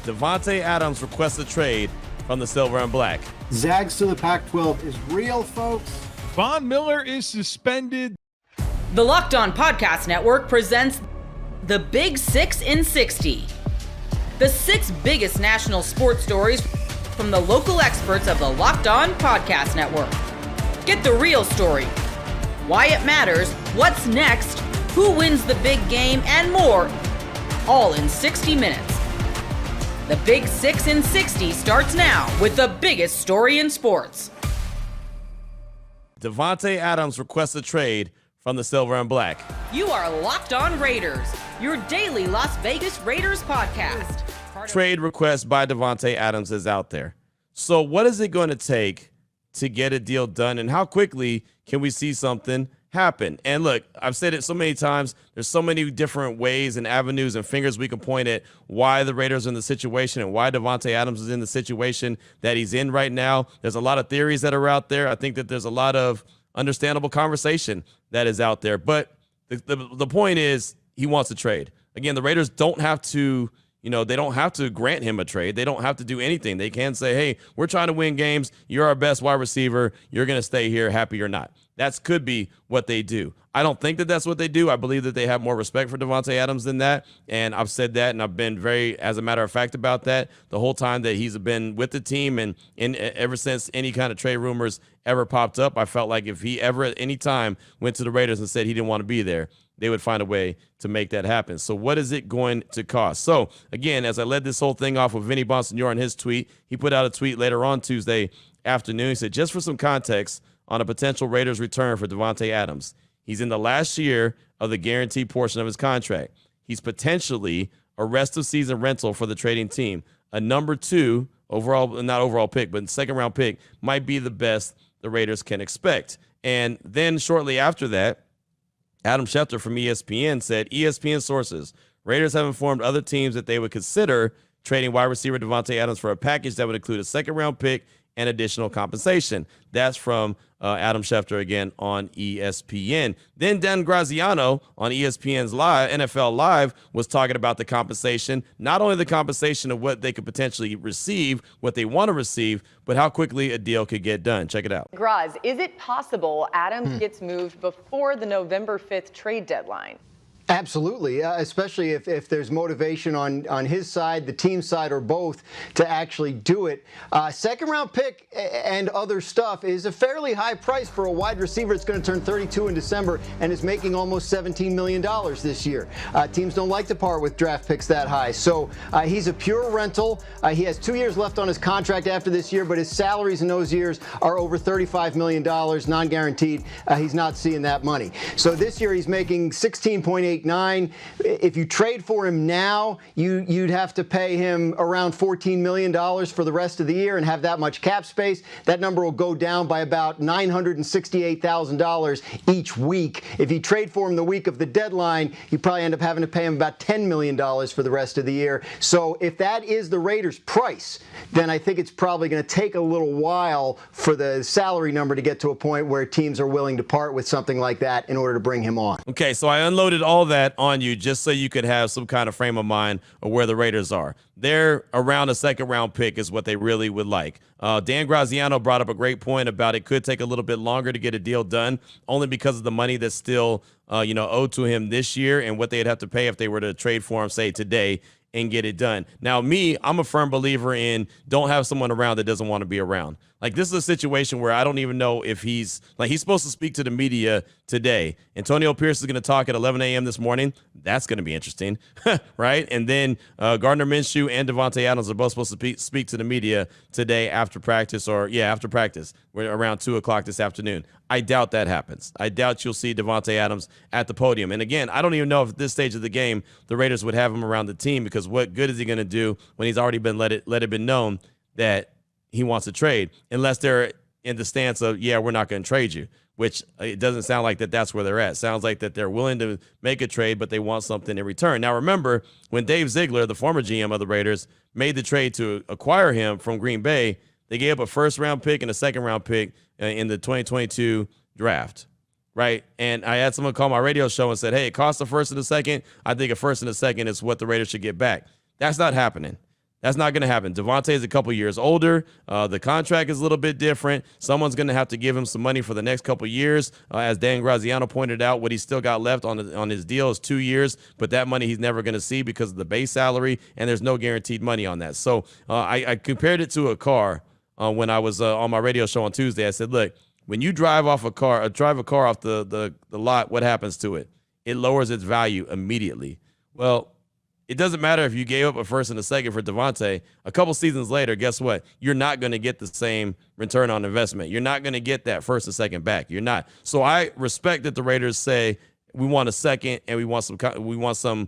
Davante Adams requests a trade from the Silver and Black. Zags to the Pac-12 is real, folks. Von Miller is suspended. The Locked On Podcast Network presents the Big 6 in 60. The 6 biggest national sports stories from the local experts of the Locked On Podcast Network. Get the real story, why it matters, what's next, who wins the big game, and more, all in 60 minutes. The Big 6 in 60 starts now with the biggest story in sports. Davante Adams requests a trade from the Silver and Black. You are Locked On Raiders, your daily Las Vegas Raiders podcast. Trade request by Davante Adams is out there. So what is it going to take to get a deal done, and how quickly can we see something happen? And look, I've said it so many times, there's so many different ways and avenues and fingers we can point at why the Raiders are in the situation and why Davante Adams is in the situation that he's in right now. There's a lot of theories that are out there. I think that there's a lot of understandable conversation that is out there. But the point is, he wants a trade. Again, the Raiders don't have to, they don't have to grant him a trade. They don't have to do anything. They can say, hey, we're trying to win games. You're our best wide receiver. You're going to stay here, happy or not. That could be what they do. I don't think that that's what they do. I believe that they have more respect for Davante Adams than that. And I've said that, and I've been very, as a matter of fact, about that the whole time that he's been with the team. And ever since any kind of trade rumors ever popped up, I felt like if he ever at any time went to the Raiders and said he didn't want to be there, they would find a way to make that happen. So what is it going to cost? So, again, as I led this whole thing off with Vinny Bonsignore in his tweet, he put out a tweet later on Tuesday afternoon. He said, just for some context on a potential Raiders return for Davante Adams, he's in the last year of the guaranteed portion of his contract. He's potentially a rest of season rental for the trading team. A number 2 overall, not overall pick, but second round pick might be the best the Raiders can expect. And then shortly after that, Adam Schefter from ESPN said, ESPN sources, Raiders have informed other teams that they would consider trading wide receiver Davante Adams for a package that would include a second-round pick and additional compensation. That's from Adam Schefter again on ESPN. Then Dan Graziano on ESPN's NFL Live was talking about the compensation, not only the compensation of what they could potentially receive, what they want to receive, but how quickly a deal could get done. Check it out. Graz, is it possible Adams gets moved before the November 5th trade deadline? Absolutely, especially if there's motivation on his side, the team side, or both to actually do it. Second round pick and other stuff is a fairly high price for a wide receiver that's going to turn 32 in December and is making almost $17 million this year. Teams don't like to part with draft picks that high. So he's a pure rental. He has 2 years left on his contract after this year, but his salaries in those years are over $35 million, non-guaranteed. He's not seeing that money. So this year he's making 16.89. If you trade for him now, you'd have to pay him around $14 million for the rest of the year and have that much cap space. That number will go down by about $968,000 each week. If you trade for him the week of the deadline, you probably end up having to pay him about $10 million for the rest of the year. So if that is the Raiders' price, then I think it's probably going to take a little while for the salary number to get to a point where teams are willing to part with something like that in order to bring him on. Okay, so I unloaded all that on you just so you could have some kind of frame of mind of where the Raiders are. They're around a second-round pick is what they really would like. Dan Graziano brought up a great point about it could take a little bit longer to get a deal done, only because of the money that's still owed to him this year and what they'd have to pay if they were to trade for him, say, today and get it done. Now, I'm a firm believer in don't have someone around that doesn't want to be around. Like, this is a situation where I don't even know if he's supposed to speak to the media today. Antonio Pierce is going to talk at 11 a.m. this morning. That's going to be interesting, right? And then Gardner Minshew and Davante Adams are both supposed to speak to the media today after practice, after practice. We're around 2 o'clock this afternoon. I doubt that happens. I doubt you'll see Davante Adams at the podium. And again, I don't even know if at this stage of the game the Raiders would have him around the team, because what good is he going to do when he's already been let it been known that he wants to trade, unless they're in the stance of, we're not going to trade you, which it doesn't sound like that's where they're at. Sounds like that they're willing to make a trade, but they want something in return. Now, remember, when Dave Ziegler, the former GM of the Raiders, made the trade to acquire him from Green Bay, they gave up a first-round pick and a second-round pick in the 2022 draft, right? And I had someone call my radio show and said, hey, it costs a first and a second. I think a first and a second is what the Raiders should get back. That's not happening. That's not going to happen. Davante is a couple years older. The contract is a little bit different. Someone's going to have to give him some money for the next couple years. As Dan Graziano pointed out, what he's still got left on his deal is 2 years, but that money he's never going to see because of the base salary, and there's no guaranteed money on that. So I compared it to a car when I was on my radio show on Tuesday. I said, look, when you drive a car off the lot, what happens to it? It lowers its value immediately. Well, it doesn't matter if you gave up a first and a second for Davante. A couple seasons later, guess what? You're not going to get the same return on investment. You're not going to get that first and second back. You're not. So I respect that the Raiders say we want a second and we want some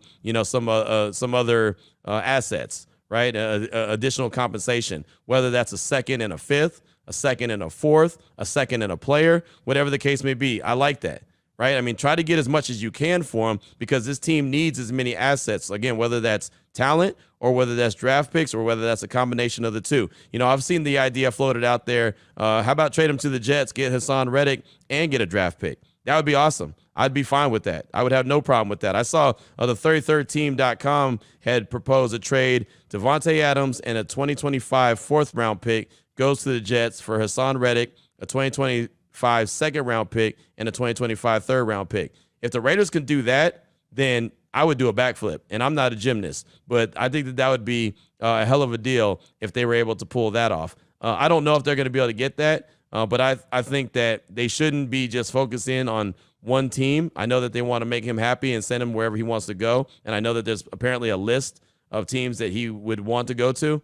other assets, right? Additional compensation, whether that's a second and a fifth, a second and a fourth, a second and a player, whatever the case may be. I like that. Right? I mean, try to get as much as you can for him because this team needs as many assets. Again, whether that's talent or whether that's draft picks or whether that's a combination of the two. I've seen the idea floated out there. How about trade him to the Jets, get Hassan Reddick, and get a draft pick? That would be awesome. I'd be fine with that. I would have no problem with that. I saw the 33rdteam.com had proposed a trade. Davante Adams and a 2025 fourth-round pick goes to the Jets for Hassan Reddick, a 2025 second-round pick, and a 2025 third-round pick. If the Raiders can do that, then I would do a backflip. And I'm not a gymnast, but I think that would be a hell of a deal if they were able to pull that off. I don't know if they're going to be able to get that, but I think that they shouldn't be just focusing on one team. I know that they want to make him happy and send him wherever he wants to go, and I know that there's apparently a list of teams that he would want to go to.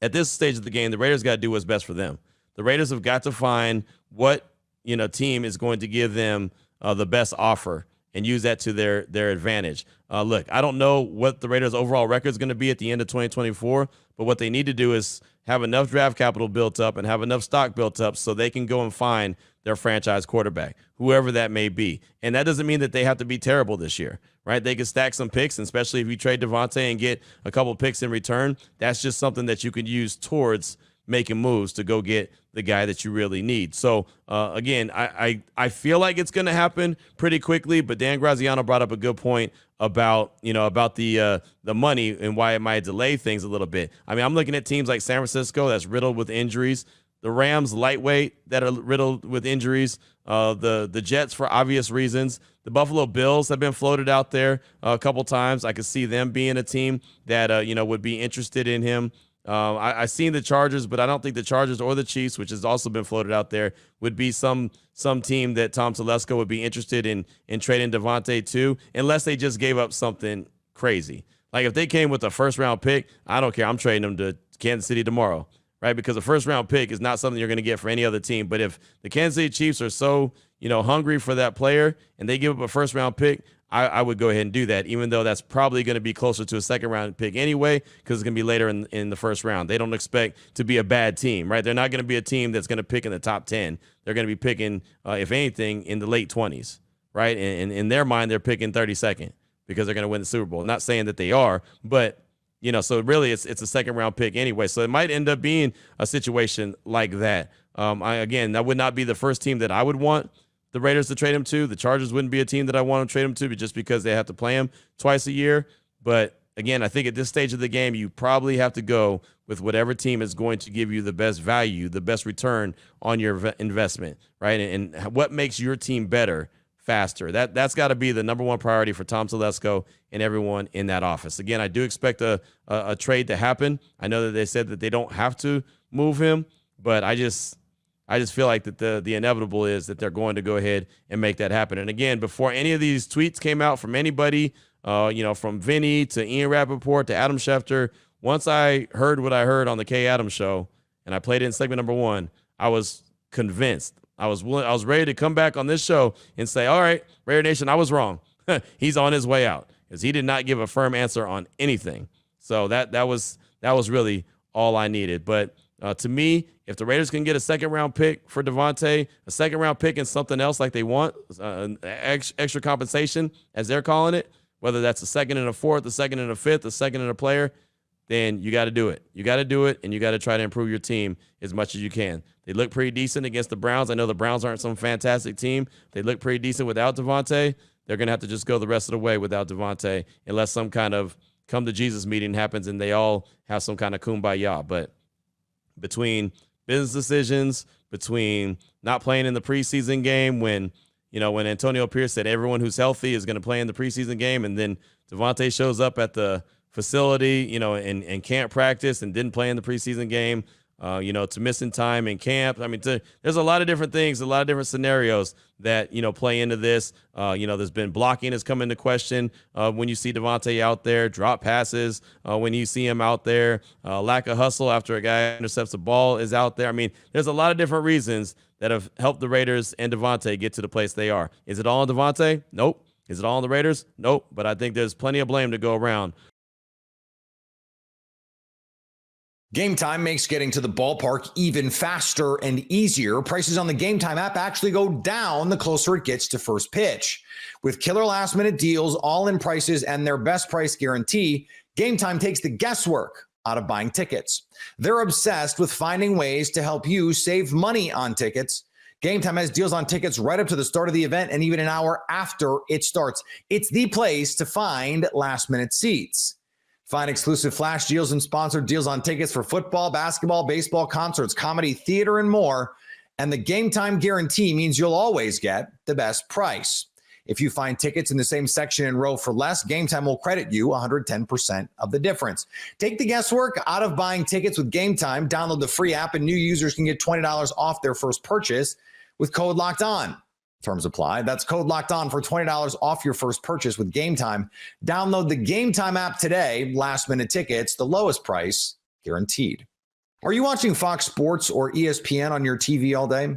At this stage of the game, the Raiders got to do what's best for them. The Raiders have got to find what team is going to give them the best offer and use that to their advantage. Look, I don't know what the Raiders' overall record is going to be at the end of 2024, but what they need to do is have enough draft capital built up and have enough stock built up so they can go and find their franchise quarterback, whoever that may be. And that doesn't mean that they have to be terrible this year, right? They can stack some picks, and especially if you trade Davante and get a couple picks in return, that's just something that you can use towards making moves to go get the guy that you really need. So, again, I feel like it's going to happen pretty quickly, but Dan Graziano brought up a good point about the money and why it might delay things a little bit. I mean, I'm looking at teams like San Francisco that's riddled with injuries, the Rams lightweight that are riddled with injuries, the Jets for obvious reasons. The Buffalo Bills have been floated out there a couple times. I could see them being a team that would be interested in him. I've seen the Chargers, but I don't think the Chargers or the Chiefs, which has also been floated out there, would be some team that Tom Telesco would be interested in trading Davante to, unless they just gave up something crazy. Like if they came with a first-round pick, I don't care. I'm trading them to Kansas City tomorrow, right? Because a first-round pick is not something you're going to get for any other team. But if the Kansas City Chiefs are so hungry for that player and they give up a first-round pick, I would go ahead and do that, even though that's probably going to be closer to a second-round pick anyway, because it's going to be later in the first round. They don't expect to be a bad team, right? They're not going to be a team that's going to pick in the top 10. They're going to be picking, if anything, in the late 20s, right? And in their mind, they're picking 32nd because they're going to win the Super Bowl. Not saying that they are, but, so really it's a second-round pick anyway. So it might end up being a situation like that. That would not be the first team that I would want the Raiders to trade him to. The Chargers wouldn't be a team that I want to trade him to just because they have to play him twice a year. But again, I think at this stage of the game, you probably have to go with whatever team is going to give you the best value, the best return on your investment, right? And what makes your team better faster. That's got to be the number one priority for Tom Telesco and everyone in that office. Again, I do expect a trade to happen. I know that they said that they don't have to move him, but I just feel like that the inevitable is that they're going to go ahead and make that happen. And again, before any of these tweets came out from anybody, from Vinny to Ian Rappaport to Adam Schefter, once I heard what I heard on the Kay Adams show and I played it in segment number 1, I was convinced. I was ready to come back on this show and say, all right, Raider Nation, I was wrong. He's on his way out, because he did not give a firm answer on anything. So that was really all I needed. But to me, if the Raiders can get a second-round pick for Davante, a second-round pick and something else like they want, extra compensation, as they're calling it, whether that's a second and a fourth, a second and a fifth, a second and a player, then you got to do it. You got to do it, and you got to try to improve your team as much as you can. They look pretty decent against the Browns. I know the Browns aren't some fantastic team. They look pretty decent without Davante. They're going to have to just go the rest of the way without Davante, unless some kind of come to Jesus meeting happens and they all have some kind of kumbaya. But between business decisions, between not playing in the preseason game when Antonio Pierce said everyone who's healthy is going to play in the preseason game, and then Davante shows up at the facility, and can't practice and didn't play in the preseason game, to missing time in camp. I mean, there's a lot of different things, a lot of different scenarios that, play into this. There's been blocking has come into question when you see Davante out there, drop passes when you see him out there, lack of hustle after a guy intercepts a ball is out there. I mean, there's a lot of different reasons that have helped the Raiders and Davante get to the place they are. Is it all on Davante? Nope. Is it all on the Raiders? Nope. But I think there's plenty of blame to go around. Game Time makes getting to the ballpark even faster and easier. Prices on the Game Time app actually go down the closer it gets to first pitch. With killer last-minute deals, all-in prices, and their best price guarantee, Game Time takes the guesswork out of buying tickets. They're obsessed with finding ways to help you save money on tickets. Game Time has deals on tickets right up to the start of the event and even an hour after it starts. It's the place to find last-minute seats. Find exclusive flash deals and sponsored deals on tickets for football, basketball, baseball, concerts, comedy, theater, and more. And the Game Time guarantee means you'll always get the best price. If you find tickets in the same section and row for less, Game Time will credit you 110% of the difference. Take the guesswork out of buying tickets with Game Time. Download the free app, and new users can get $20 off their first purchase with code Locked On. Terms apply. That's code Locked On for $20 off your first purchase with Game Time. Download the Game Time app today. Last minute tickets, the lowest price guaranteed. Are you watching Fox Sports or ESPN on your TV all day?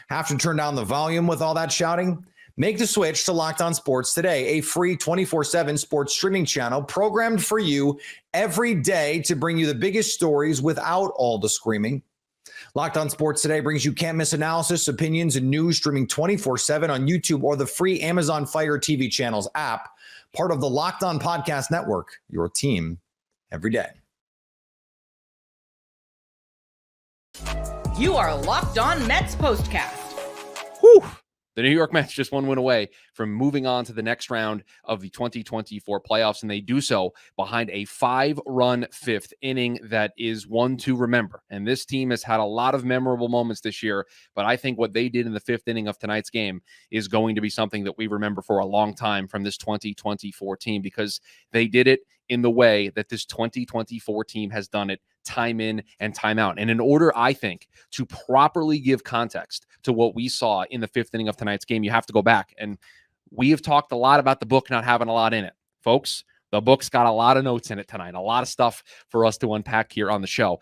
Have to turn down the volume with all that shouting? Make the switch to Locked On Sports today, a free 24/7 sports streaming channel programmed for you every day to bring you the biggest stories without all the screaming. Locked On Sports Today brings you can't miss analysis, opinions, and news streaming 24/7 on YouTube or the free Amazon Fire TV channels app, part of the Locked On Podcast Network, your team every day. You are Locked On Mets Postcast. Whew. The New York Mets just one win away from moving on to the next round of the 2024 playoffs, and they do so behind a 5-run fifth inning that is one to remember. And this team has had a lot of memorable moments this year, but I think what they did in the fifth inning of tonight's game is going to be something that we remember for a long time from this 2024 team, because they did it in the way that this 2024 team has done it time in and time out. And in order, I think, to properly give context to what we saw in the fifth inning of tonight's game, you have to go back. And we have talked a lot about the book not having a lot in it. Folks, the book's got a lot of notes in it tonight, a lot of stuff for us to unpack here on the show.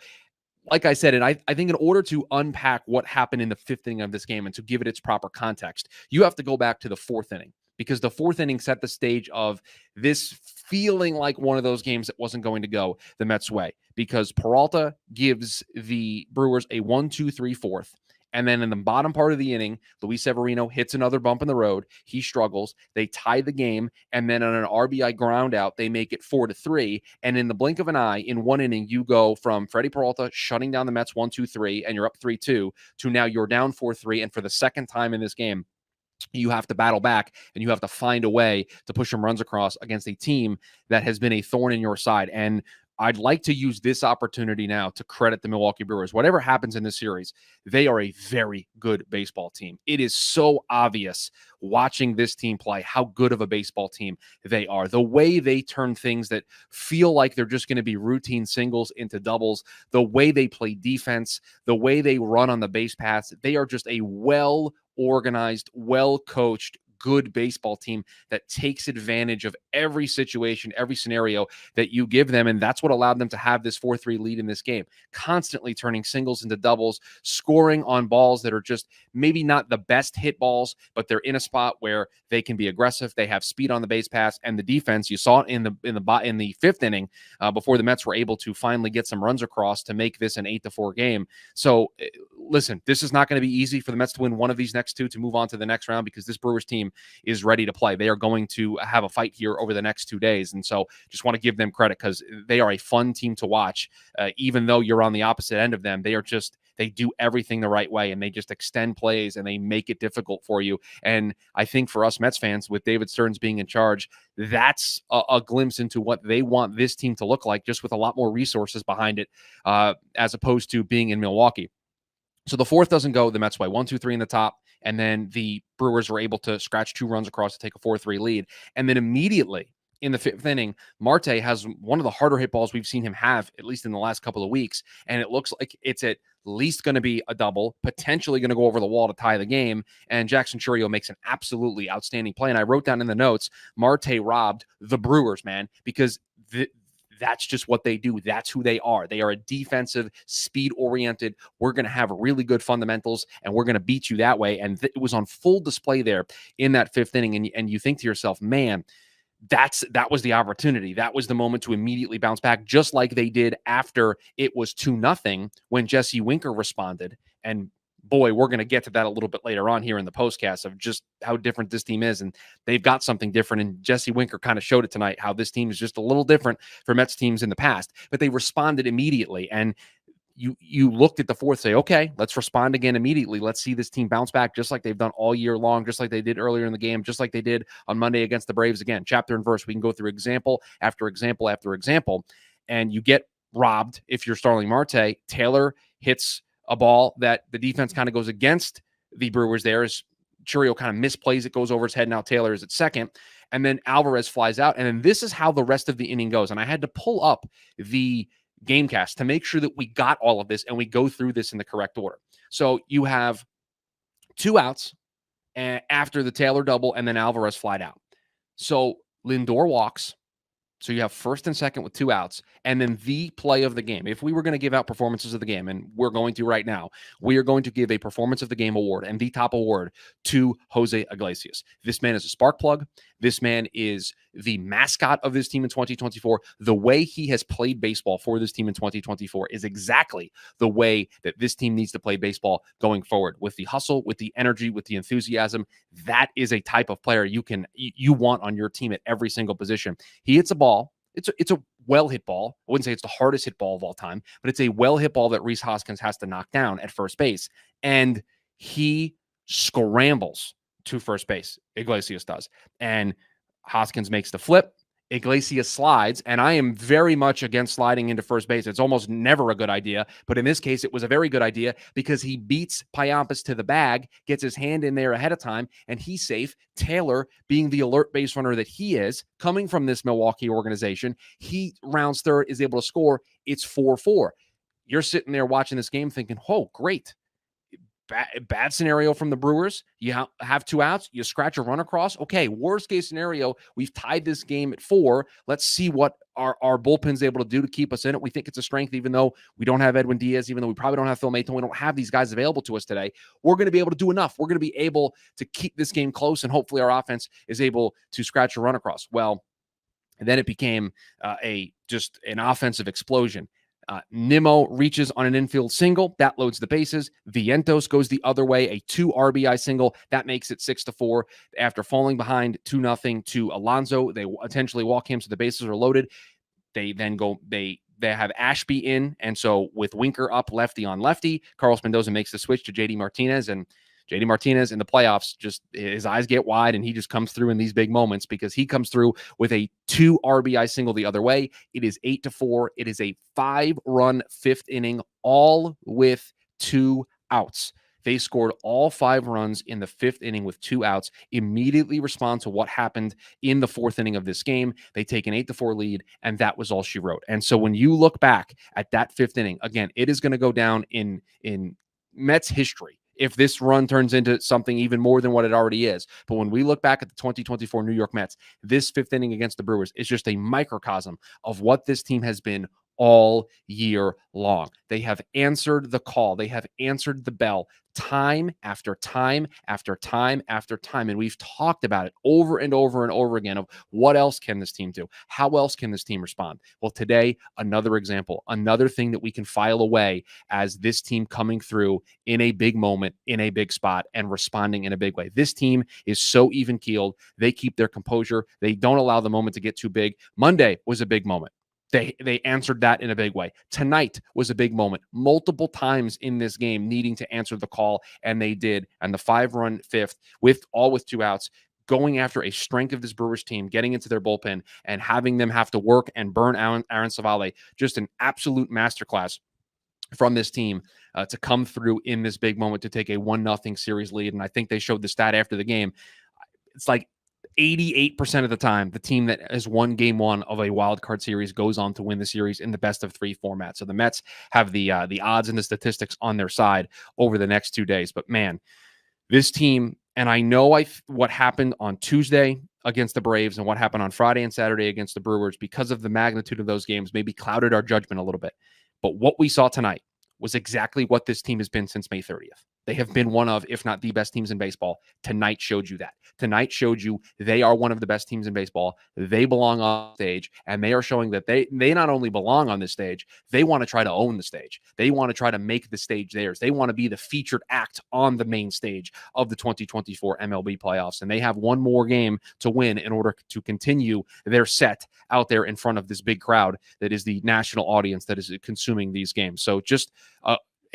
Like I said, and I think in order to unpack what happened in the fifth inning of this game and to give it its proper context, you have to go back to the fourth inning, because the fourth inning set the stage of this feeling like one of those games that wasn't going to go the Mets' way, because Peralta gives the Brewers a 1-2-3 fourth. And then in the bottom part of the inning, Luis Severino hits another bump in the road. He struggles. They tie the game. And then on an RBI ground out, they make it 4-3. And in the blink of an eye, in one inning, you go from Freddie Peralta shutting down the Mets 1-2-3, and you're up 3-2, to now you're down 4-3. And for the second time in this game, you have to battle back, and you have to find a way to push some runs across against a team that has been a thorn in your side. And I'd like to use this opportunity now to credit the Milwaukee Brewers. Whatever happens in this series, they are a very good baseball team. It is so obvious watching this team play how good of a baseball team they are. The way they turn things that feel like they're just going to be routine singles into doubles, the way they play defense, the way they run on the base paths, they are just a well-organized, well-coached, good baseball team that takes advantage of every situation, every scenario that you give them. And that's what allowed them to have this 4-3 lead in this game, constantly turning singles into doubles, scoring on balls that are just maybe not the best hit balls, but they're in a spot where they can be aggressive. They have speed on the base pass, and the defense, you saw it in the fifth inning before the Mets were able to finally get some runs across to make this an 8-4 game. So listen, this is not going to be easy for the Mets to win one of these next two to move on to the next round, because this Brewers team is ready to play. They are going to have a fight here over the next 2 days. And so just want to give them credit, because they are a fun team to watch. Even though you're on the opposite end of them, they They do everything the right way, and they just extend plays and they make it difficult for you. And I think for us Mets fans, with David Stearns being in charge, that's a glimpse into what they want this team to look like, just with a lot more resources behind it, as opposed to being in Milwaukee. So the fourth doesn't go the Mets way. 1-2-3 in the top. And then the Brewers were able to scratch 2 runs across to take a 4-3 lead. And then immediately in the 5th inning, Marte has one of the harder hit balls we've seen him have, at least in the last couple of weeks. And it looks like it's at least going to be a double, potentially going to go over the wall to tie the game. And Jackson Chourio makes an absolutely outstanding play. And I wrote down in the notes, Marte robbed the Brewers, man, because that's just what they do. That's who they are. They are a defensive, speed-oriented. We're going to have really good fundamentals, and we're going to beat you that way. And it was on full display there in that 5th inning. And you think to yourself, man, that was the opportunity. That was the moment to immediately bounce back, just like they did after it was 2-0 when Jesse Winker responded. And boy, we're going to get to that a little bit later on here in the postcast of just how different this team is. And they've got something different. And Jesse Winker kind of showed it tonight, how this team is just a little different from Mets teams in the past. But they responded immediately. And you looked at the fourth, say, okay, let's respond again immediately. Let's see this team bounce back just like they've done all year long, just like they did earlier in the game, just like they did on Monday against the Braves. Again, chapter and verse. We can go through example after example after example. And you get robbed if you're Starling Marte. Taylor hits a ball that the defense kind of goes against the Brewers there, as Chourio kind of misplays it, goes over his head. Now Taylor is at second. And then Alvarez flies out. And then this is how the rest of the inning goes. And I had to pull up the Gamecast to make sure that we got all of this and we go through this in the correct order. So you have 2 outs after the Taylor double, and then Alvarez flied out. So Lindor walks. So you have first and second with 2 outs, and then the play of the game. If we were going to give out performances of the game, and we're going to right now, we are going to give a performance of the game award and the top award to Jose Iglesias. This man is a spark plug. This man is the mascot of this team in 2024. The way he has played baseball for this team in 2024 is exactly the way that this team needs to play baseball going forward, with the hustle, with the energy, with the enthusiasm. That is a type of player you want on your team at every single position. He hits a ball. It's a well-hit ball. I wouldn't say it's the hardest hit ball of all time, but it's a well-hit ball that Rhys Hoskins has to knock down at first base. And he scrambles to first base. Iglesias does. And Hoskins makes the flip. Iglesias slides, and I am very much against sliding into first base. It's almost never a good idea, but in this case, it was a very good idea because he beats Payampas to the bag, gets his hand in there ahead of time, and he's safe. Taylor, being the alert base runner that he is, coming from this Milwaukee organization, he rounds third, is able to score. It's 4-4. You're sitting there watching this game thinking, oh, great. Bad scenario from the Brewers. You have 2 outs. You scratch a run across. Okay, worst case scenario, we've tied this game at 4. Let's see what our bullpen's able to do to keep us in it. We think it's a strength, even though we don't have Edwin Diaz, even though we probably don't have Phil Maton. We don't have these guys available to us today. We're going to be able to do enough. We're going to be able to keep this game close, and hopefully our offense is able to scratch a run across. Well, and then it became just an offensive explosion. Nimmo reaches on an infield single. That loads the bases. Vientos goes the other way, a 2 RBI single. That makes it 6-4. After falling behind 2-0 to Alonso, they potentially walk him so the bases are loaded. They then go, they have Ashby in. And so with Winker up lefty on lefty, Carlos Mendoza makes the switch to JD Martinez. And JD Martinez in the playoffs, just his eyes get wide and he just comes through in these big moments because he comes through with a 2 RBI single the other way. It is 8-4. It is a 5-run 5th inning, all with 2 outs. They scored all 5 runs in the 5th inning with 2 outs, immediately respond to what happened in the 4th inning of this game. They take an 8-4 lead, and that was all she wrote. And so when you look back at that 5th inning, again, it is going to go down in Mets history if this run turns into something even more than what it already is. But when we look back at the 2024 New York Mets, this 5th inning against the Brewers is just a microcosm of what this team has been all year long. They have answered the call. They have answered the bell time after time after time after time. And we've talked about it over and over and over again of what else can this team do? How else can this team respond? Well, today, another example, another thing that we can file away as this team coming through in a big moment, in a big spot, and responding in a big way. This team is so even-keeled. They keep their composure. They don't allow the moment to get too big. Monday was a big moment. They answered that in a big way. Tonight was a big moment. Multiple times in this game needing to answer the call, and they did. And the 5-run fifth with 2 outs, going after a strength of this Brewers team, getting into their bullpen and having them have to work and burn Aaron Savale. Just an absolute masterclass from this team to come through in this big moment to take a 1-0 series lead. And I think they showed the stat after the game. It's like 88% of the time, the team that has won game 1 of a wild card series goes on to win the series in the best of 3 format. So the Mets have the odds and the statistics on their side over the next 2 days. But man, this team, and I know what happened on Tuesday against the Braves and what happened on Friday and Saturday against the Brewers, because of the magnitude of those games, maybe clouded our judgment a little bit. But what we saw tonight was exactly what this team has been since May 30th. They have been one of, if not the best teams in baseball. Tonight showed you that. Tonight showed you they are one of the best teams in baseball. They belong on stage, and they are showing that they not only belong on this stage, they want to try to own the stage. They want to try to make the stage theirs. They want to be the featured act on the main stage of the 2024 MLB playoffs, and they have one more game to win in order to continue their set out there in front of this big crowd that is the national audience that is consuming these games. So just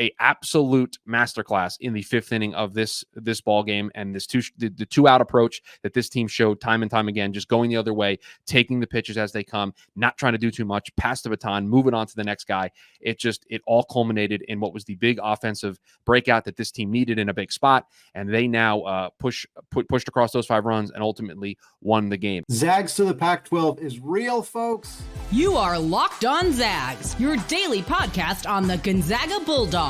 a absolute masterclass in the 5th inning of this ball game, and the 2-out approach that this team showed time and time again, just going the other way, taking the pitches as they come, not trying to do too much, pass the baton, moving on to the next guy. It all culminated in what was the big offensive breakout that this team needed in a big spot, and they now pushed across those 5 runs and ultimately won the game. Zags to the Pac-12 is real, folks. You are Locked On Zags, your daily podcast on the Gonzaga Bulldogs.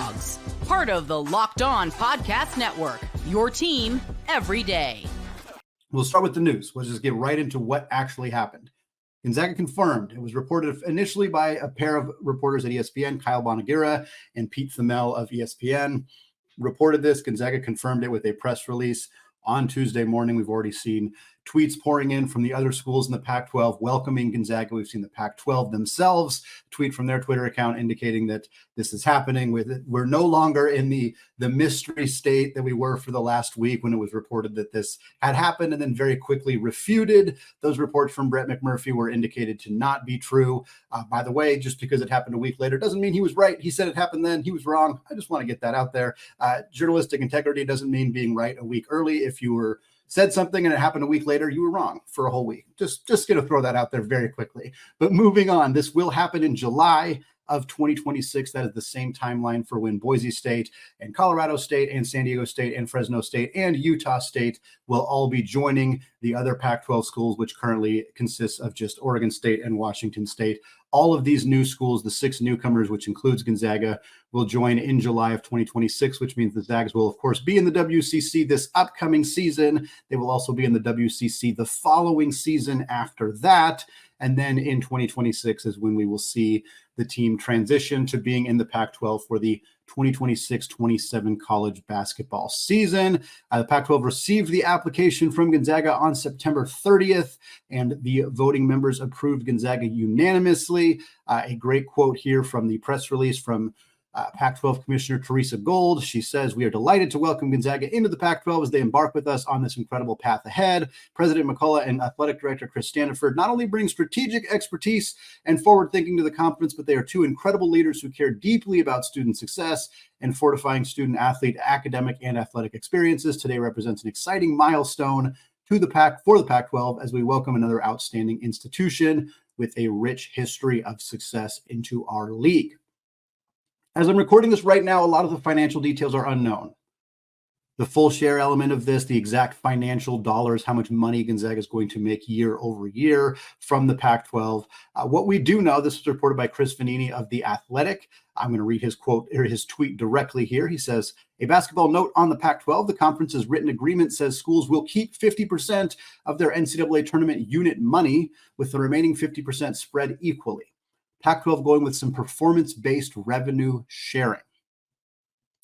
Part of the Locked On Podcast Network, your team every day. We'll start with the news. We'll just get right into what actually happened. Gonzaga confirmed. It was reported initially by a pair of reporters at ESPN, Kyle Bonagura and Pete Thamel of ESPN. Reported this. Gonzaga confirmed it with a press release on Tuesday morning. We've already seen tweets pouring in from the other schools in the Pac-12 welcoming Gonzaga. We've seen the Pac-12 themselves tweet from their Twitter account indicating that this is happening. We're no longer in the mystery state that we were for the last week when it was reported that this had happened and then very quickly refuted. Those reports from Brett McMurphy were indicated to not be true. By the way, just because it happened a week later doesn't mean he was right. He said it happened then. He was wrong. I just want to get that out there. Journalistic integrity doesn't mean being right a week early. If you were said something and it happened a week later, you were wrong for a whole week. Just going to throw that out there very quickly. But moving on, this will happen in July of 2026. That is the same timeline for when Boise State and Colorado State and San Diego State and Fresno State and Utah State will all be joining the other Pac-12 schools, which currently consists of just Oregon State and Washington State. All of these new schools, the 6 newcomers, which includes Gonzaga, will join in July of 2026, which means the Zags will, of course, be in the WCC this upcoming season. They will also be in the WCC the following season after that. And then in 2026 is when we will see the team transition to being in the Pac-12 for the 2026-27 college basketball season. The Pac-12 received the application from Gonzaga on September 30th, and the voting members approved Gonzaga unanimously. A great quote here from the press release from Pac-12 Commissioner Teresa Gold. She says, "We are delighted to welcome Gonzaga into the Pac-12 as they embark with us on this incredible path ahead. President McCullough and Athletic Director Chris Standiford not only bring strategic expertise and forward thinking to the conference, but they are 2 incredible leaders who care deeply about student success and fortifying student athlete, academic, and athletic experiences. Today represents an exciting milestone for the Pac-12 as we welcome another outstanding institution with a rich history of success into our league." As I'm recording this right now, a lot of the financial details are unknown. The full share element of this, the exact financial dollars, how much money Gonzaga is going to make year over year from the Pac-12. What we do know, this was reported by Chris Vanini of The Athletic. I'm going to read his quote or his tweet directly here. He says, "A basketball note on the Pac-12. The conference's written agreement says schools will keep 50% of their NCAA tournament unit money, with the remaining 50% spread equally. Pac-12 going with some performance-based revenue sharing."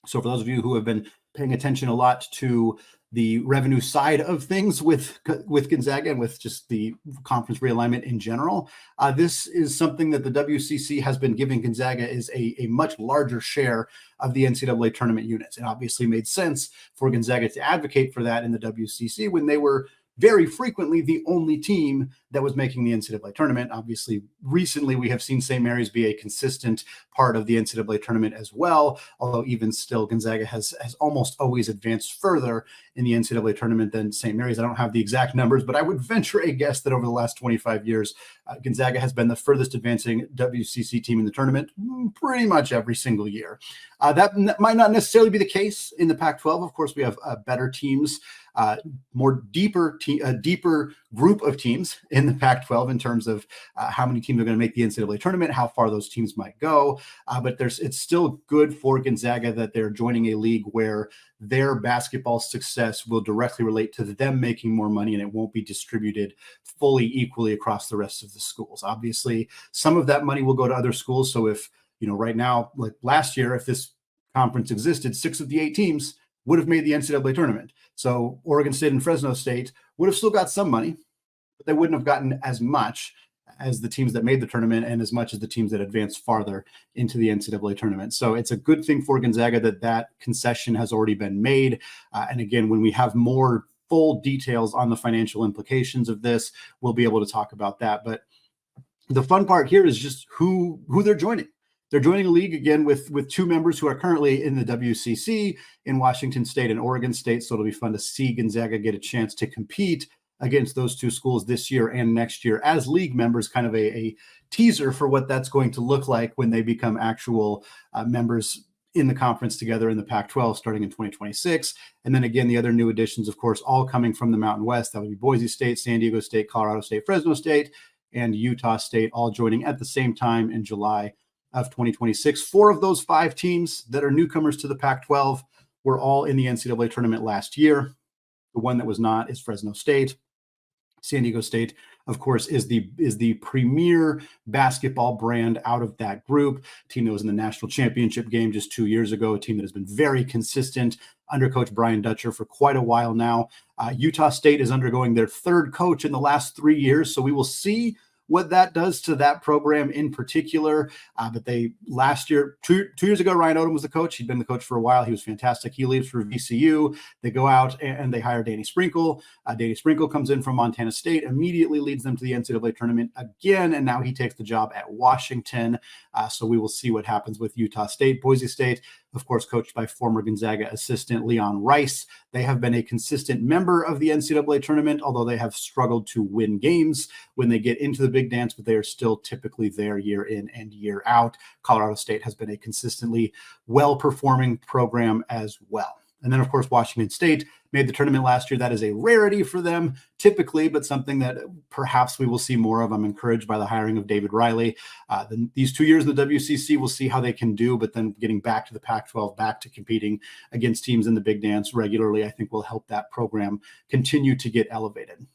So for those of you who have been paying attention a lot to the revenue side of things with Gonzaga and with just the conference realignment in general, this is something that the WCC has been giving Gonzaga is a much larger share of the NCAA tournament units. It obviously made sense for Gonzaga to advocate for that in the WCC when they were very frequently the only team that was making the NCAA tournament. Obviously, recently we have seen St. Mary's be a consistent part of the NCAA tournament as well, although even still, Gonzaga has almost always advanced further in the NCAA tournament than St. Mary's. I don't have the exact numbers, but I would venture a guess that over the last 25 years, Gonzaga has been the furthest advancing WCC team in the tournament pretty much every single year. That might not necessarily be the case in the Pac-12. Of course, we have better teams, deeper group of teams in the Pac-12 in terms of how many teams are going to make the NCAA tournament, how far those teams might go. But it's still good for Gonzaga that they're joining a league where their basketball success will directly relate to them making more money, and it won't be distributed fully equally across the rest of the schools. Obviously, some of that money will go to other schools. So if, right now, like last year, if this conference existed, 6 of the 8 teams would have made the NCAA tournament. So Oregon State and Fresno State would have still got some money, but they wouldn't have gotten as much as the teams that made the tournament and as much as the teams that advanced farther into the NCAA tournament. So it's a good thing for Gonzaga that concession has already been made. And again, when we have more full details on the financial implications of this, we'll be able to talk about that. But the fun part here is just who they're joining. They're joining a league again with 2 members who are currently in the WCC in Washington State and Oregon State. So it'll be fun to see Gonzaga get a chance to compete against those 2 schools this year and next year as league members, kind of a teaser for what that's going to look like when they become actual members in the conference together in the Pac-12 starting in 2026. And then again, the other new additions, of course, all coming from the Mountain West. That would be Boise State, San Diego State, Colorado State, Fresno State, and Utah State, all joining at the same time in July of 2026. 4 of those 5 teams that are newcomers to the Pac-12 were all in the NCAA tournament last year. The one that was not is Fresno State. San Diego State, of course, is the premier basketball brand out of that group. A team that was in the national championship game just 2 years ago, a team that has been very consistent under Coach Brian Dutcher for quite a while now. Utah State is undergoing their 3rd coach in the last 3 years, so we will see what that does to that program in particular. But they last year, two years ago, Ryan Odom was the coach. He'd been the coach for a while. He was fantastic. He leaves for VCU. They go out and they hire Danny Sprinkle. Danny Sprinkle comes in from Montana State, immediately leads them to the NCAA tournament again. And now he takes the job at Washington. So we will see what happens with Utah State. Boise State, of course, coached by former Gonzaga assistant Leon Rice. They have been a consistent member of the NCAA tournament, although they have struggled to win games when they get into the big dance, but they are still typically there year in and year out. Colorado State has been a consistently well-performing program as well. And then, of course, Washington State made the tournament last year. That is a rarity for them typically, but something that perhaps we will see more of. I'm encouraged by the hiring of David Riley. These 2 years in the WCC, we'll see how they can do, but then getting back to the Pac-12, back to competing against teams in the big dance regularly, I think will help that program continue to get elevated.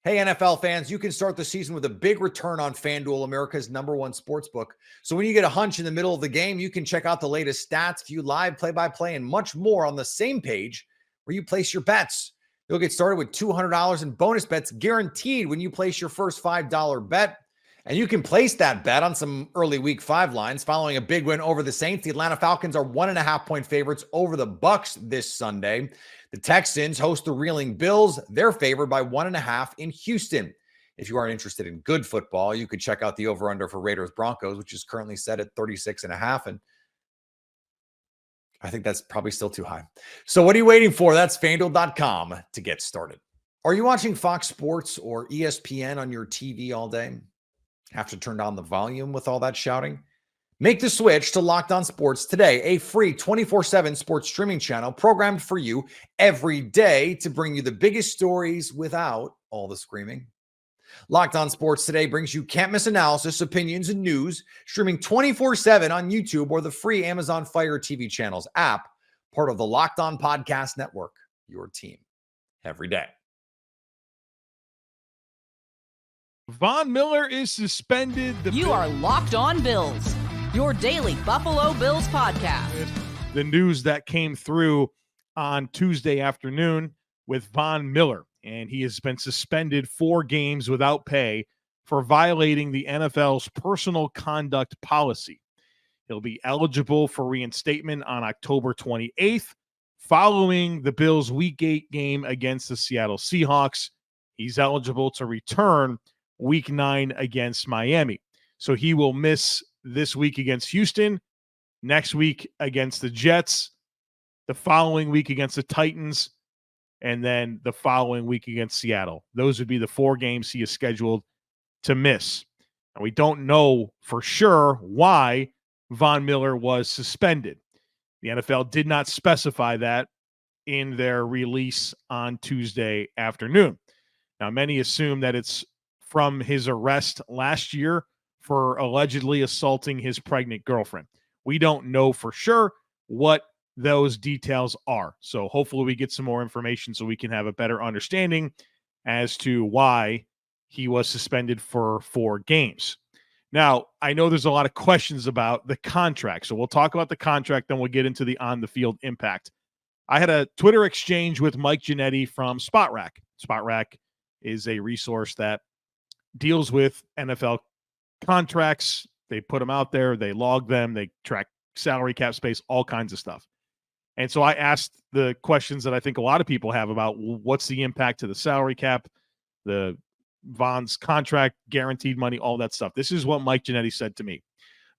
Hey, NFL fans, you can start the season with a big return on FanDuel, America's #1 sportsbook. So when you get a hunch in the middle of the game, you can check out the latest stats, view live play-by-play, and much more on the same page where you place your bets. You'll get started with $200 in bonus bets guaranteed when you place your first $5 bet. And you can place that bet on some early week 5 lines. Following a big win over the Saints, the Atlanta Falcons are 1.5-point favorites over the Bucs this Sunday. The Texans host the reeling Bills. They're favored by 1.5 in Houston. If you aren't interested in good football, you could check out the over-under for Raiders Broncos, which is currently set at 36.5. And I think that's probably still too high. So what are you waiting for? That's FanDuel.com to get started. Are you watching Fox Sports or ESPN on your TV all day? Have to turn down the volume with all that shouting? Make the switch to Locked On Sports today, a free 24/7 sports streaming channel programmed for you every day to bring you the biggest stories without all the screaming. Locked On Sports today brings you can't-miss analysis, opinions, and news, streaming 24/7 on YouTube or the free Amazon Fire TV channels app, part of the Locked On Podcast Network, your team every day. Von Miller is suspended. You are Locked On Bills, your daily Buffalo Bills podcast. The news that came through on Tuesday afternoon with Von Miller, and he has been suspended 4 games without pay for violating the NFL's personal conduct policy. He'll be eligible for reinstatement on October 28th. following the Bills' Week 8 game against the Seattle Seahawks, he's eligible to return Week 9 against Miami. So he will miss this week against Houston, next week against the Jets, the following week against the Titans, and then the following week against Seattle. Those would be the 4 games he is scheduled to miss. And we don't know for sure why Von Miller was suspended. The NFL did not specify that in their release on Tuesday afternoon. Now, many assume that it's from his arrest last year for allegedly assaulting his pregnant girlfriend. We don't know for sure what those details are. So hopefully we get some more information so we can have a better understanding as to why he was suspended for 4 games. Now, I know there's a lot of questions about the contract. So we'll talk about the contract, then we'll get into the on-the-field impact. I had a Twitter exchange with Mike Giannetti from SpotRack. SpotRack is a resource that deals with NFL contracts. They put them out there. They log them. They track salary cap space, all kinds of stuff. And so I asked the questions that I think a lot of people have about what's the impact to the salary cap, the Von's contract, guaranteed money, all that stuff. This is what Mike Giannetti said to me.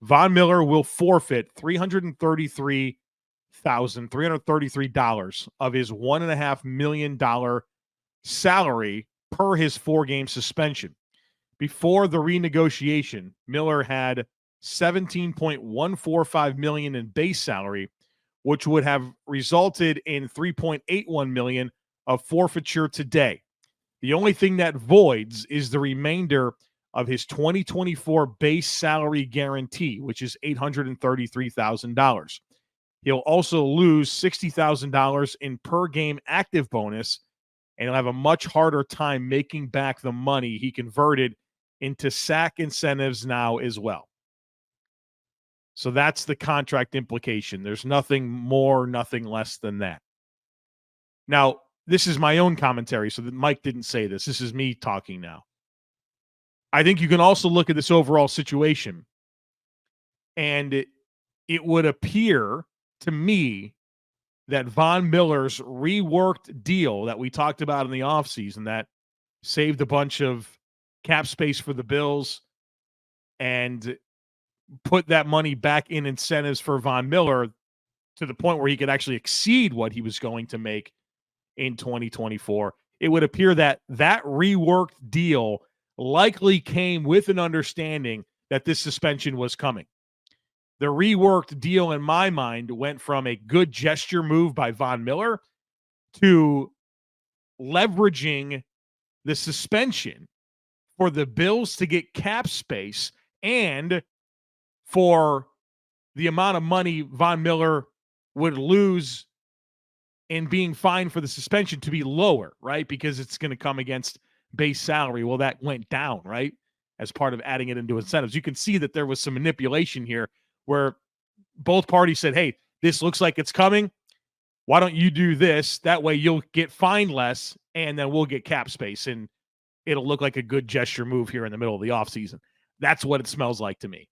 Von Miller will forfeit $333,333 of his $1.5 million salary per his 4-game suspension. Before the renegotiation, Miller had $17.145 million in base salary, which would have resulted in $3.81 million of forfeiture today. The only thing that voids is the remainder of his 2024 base salary guarantee, which is $833,000. He'll also lose $60,000 in per game active bonus, and he'll have a much harder time making back the money he converted into sack incentives now as well. So that's the contract implication. There's nothing more, nothing less than that. Now, this is my own commentary, so that Mike didn't say this. This is me talking now. I think you can also look at this overall situation, and it would appear to me that Von Miller's reworked deal that we talked about in the offseason that saved a bunch of cap space for the Bills and put that money back in incentives for Von Miller to the point where he could actually exceed what he was going to make in 2024. It would appear that that reworked deal likely came with an understanding that this suspension was coming. The reworked deal, in my mind, went from a good gesture move by Von Miller to leveraging the suspension for the Bills to get cap space and for the amount of money Von Miller would lose in being fined for the suspension to be lower, right? Because it's going to come against base salary. Well, that went down, right? As part of adding it into incentives. You can see that there was some manipulation here where both parties said, hey, this looks like it's coming. Why don't you do this? That way you'll get fined less, and then we'll get cap space, and it'll look like a good gesture move here in the middle of the offseason. That's what it smells like to me.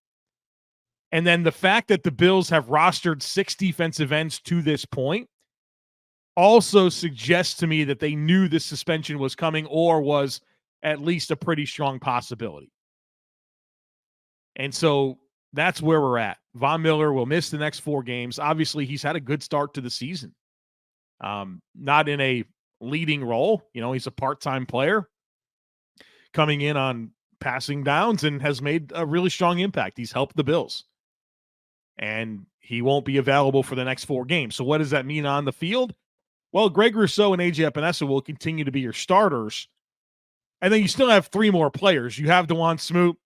And then the fact that the Bills have rostered 6 defensive ends to this point also suggests to me that they knew this suspension was coming or was at least a pretty strong possibility. And so that's where we're at. Von Miller will miss the next 4 games. Obviously, he's had a good start to the season. Not in a leading role. You know, he's a part-time player coming in on passing downs and has made a really strong impact. He's helped the Bills. And he won't be available for the next 4 games. So what does that mean on the field? Well, Greg Rousseau and A.J. Epinesa will continue to be your starters. And then you still have 3 more players. You have DeJuan Smoot,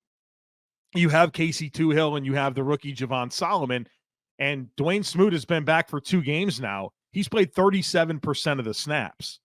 you have Casey Toohill, and you have the rookie Javon Solomon. And Dwayne Smoot has been back for 2 games now. He's played 37% of the snaps.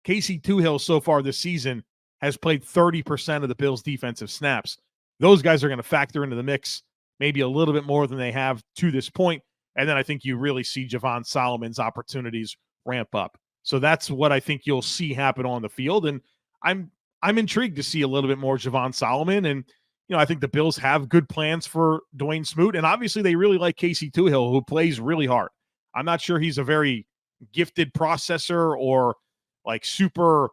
Casey Toohill so far this season has played 30% of the Bills' defensive snaps. Those guys are going to factor into the mix maybe a little bit more than they have to this point. And then I think you really see Javon Solomon's opportunities ramp up. So that's what I think you'll see happen on the field. And I'm intrigued to see a little bit more Javon Solomon. And, you know, I think the Bills have good plans for Dwayne Smoot. And obviously they really like Casey Toohill, who plays really hard. I'm not sure he's a very gifted processor or like super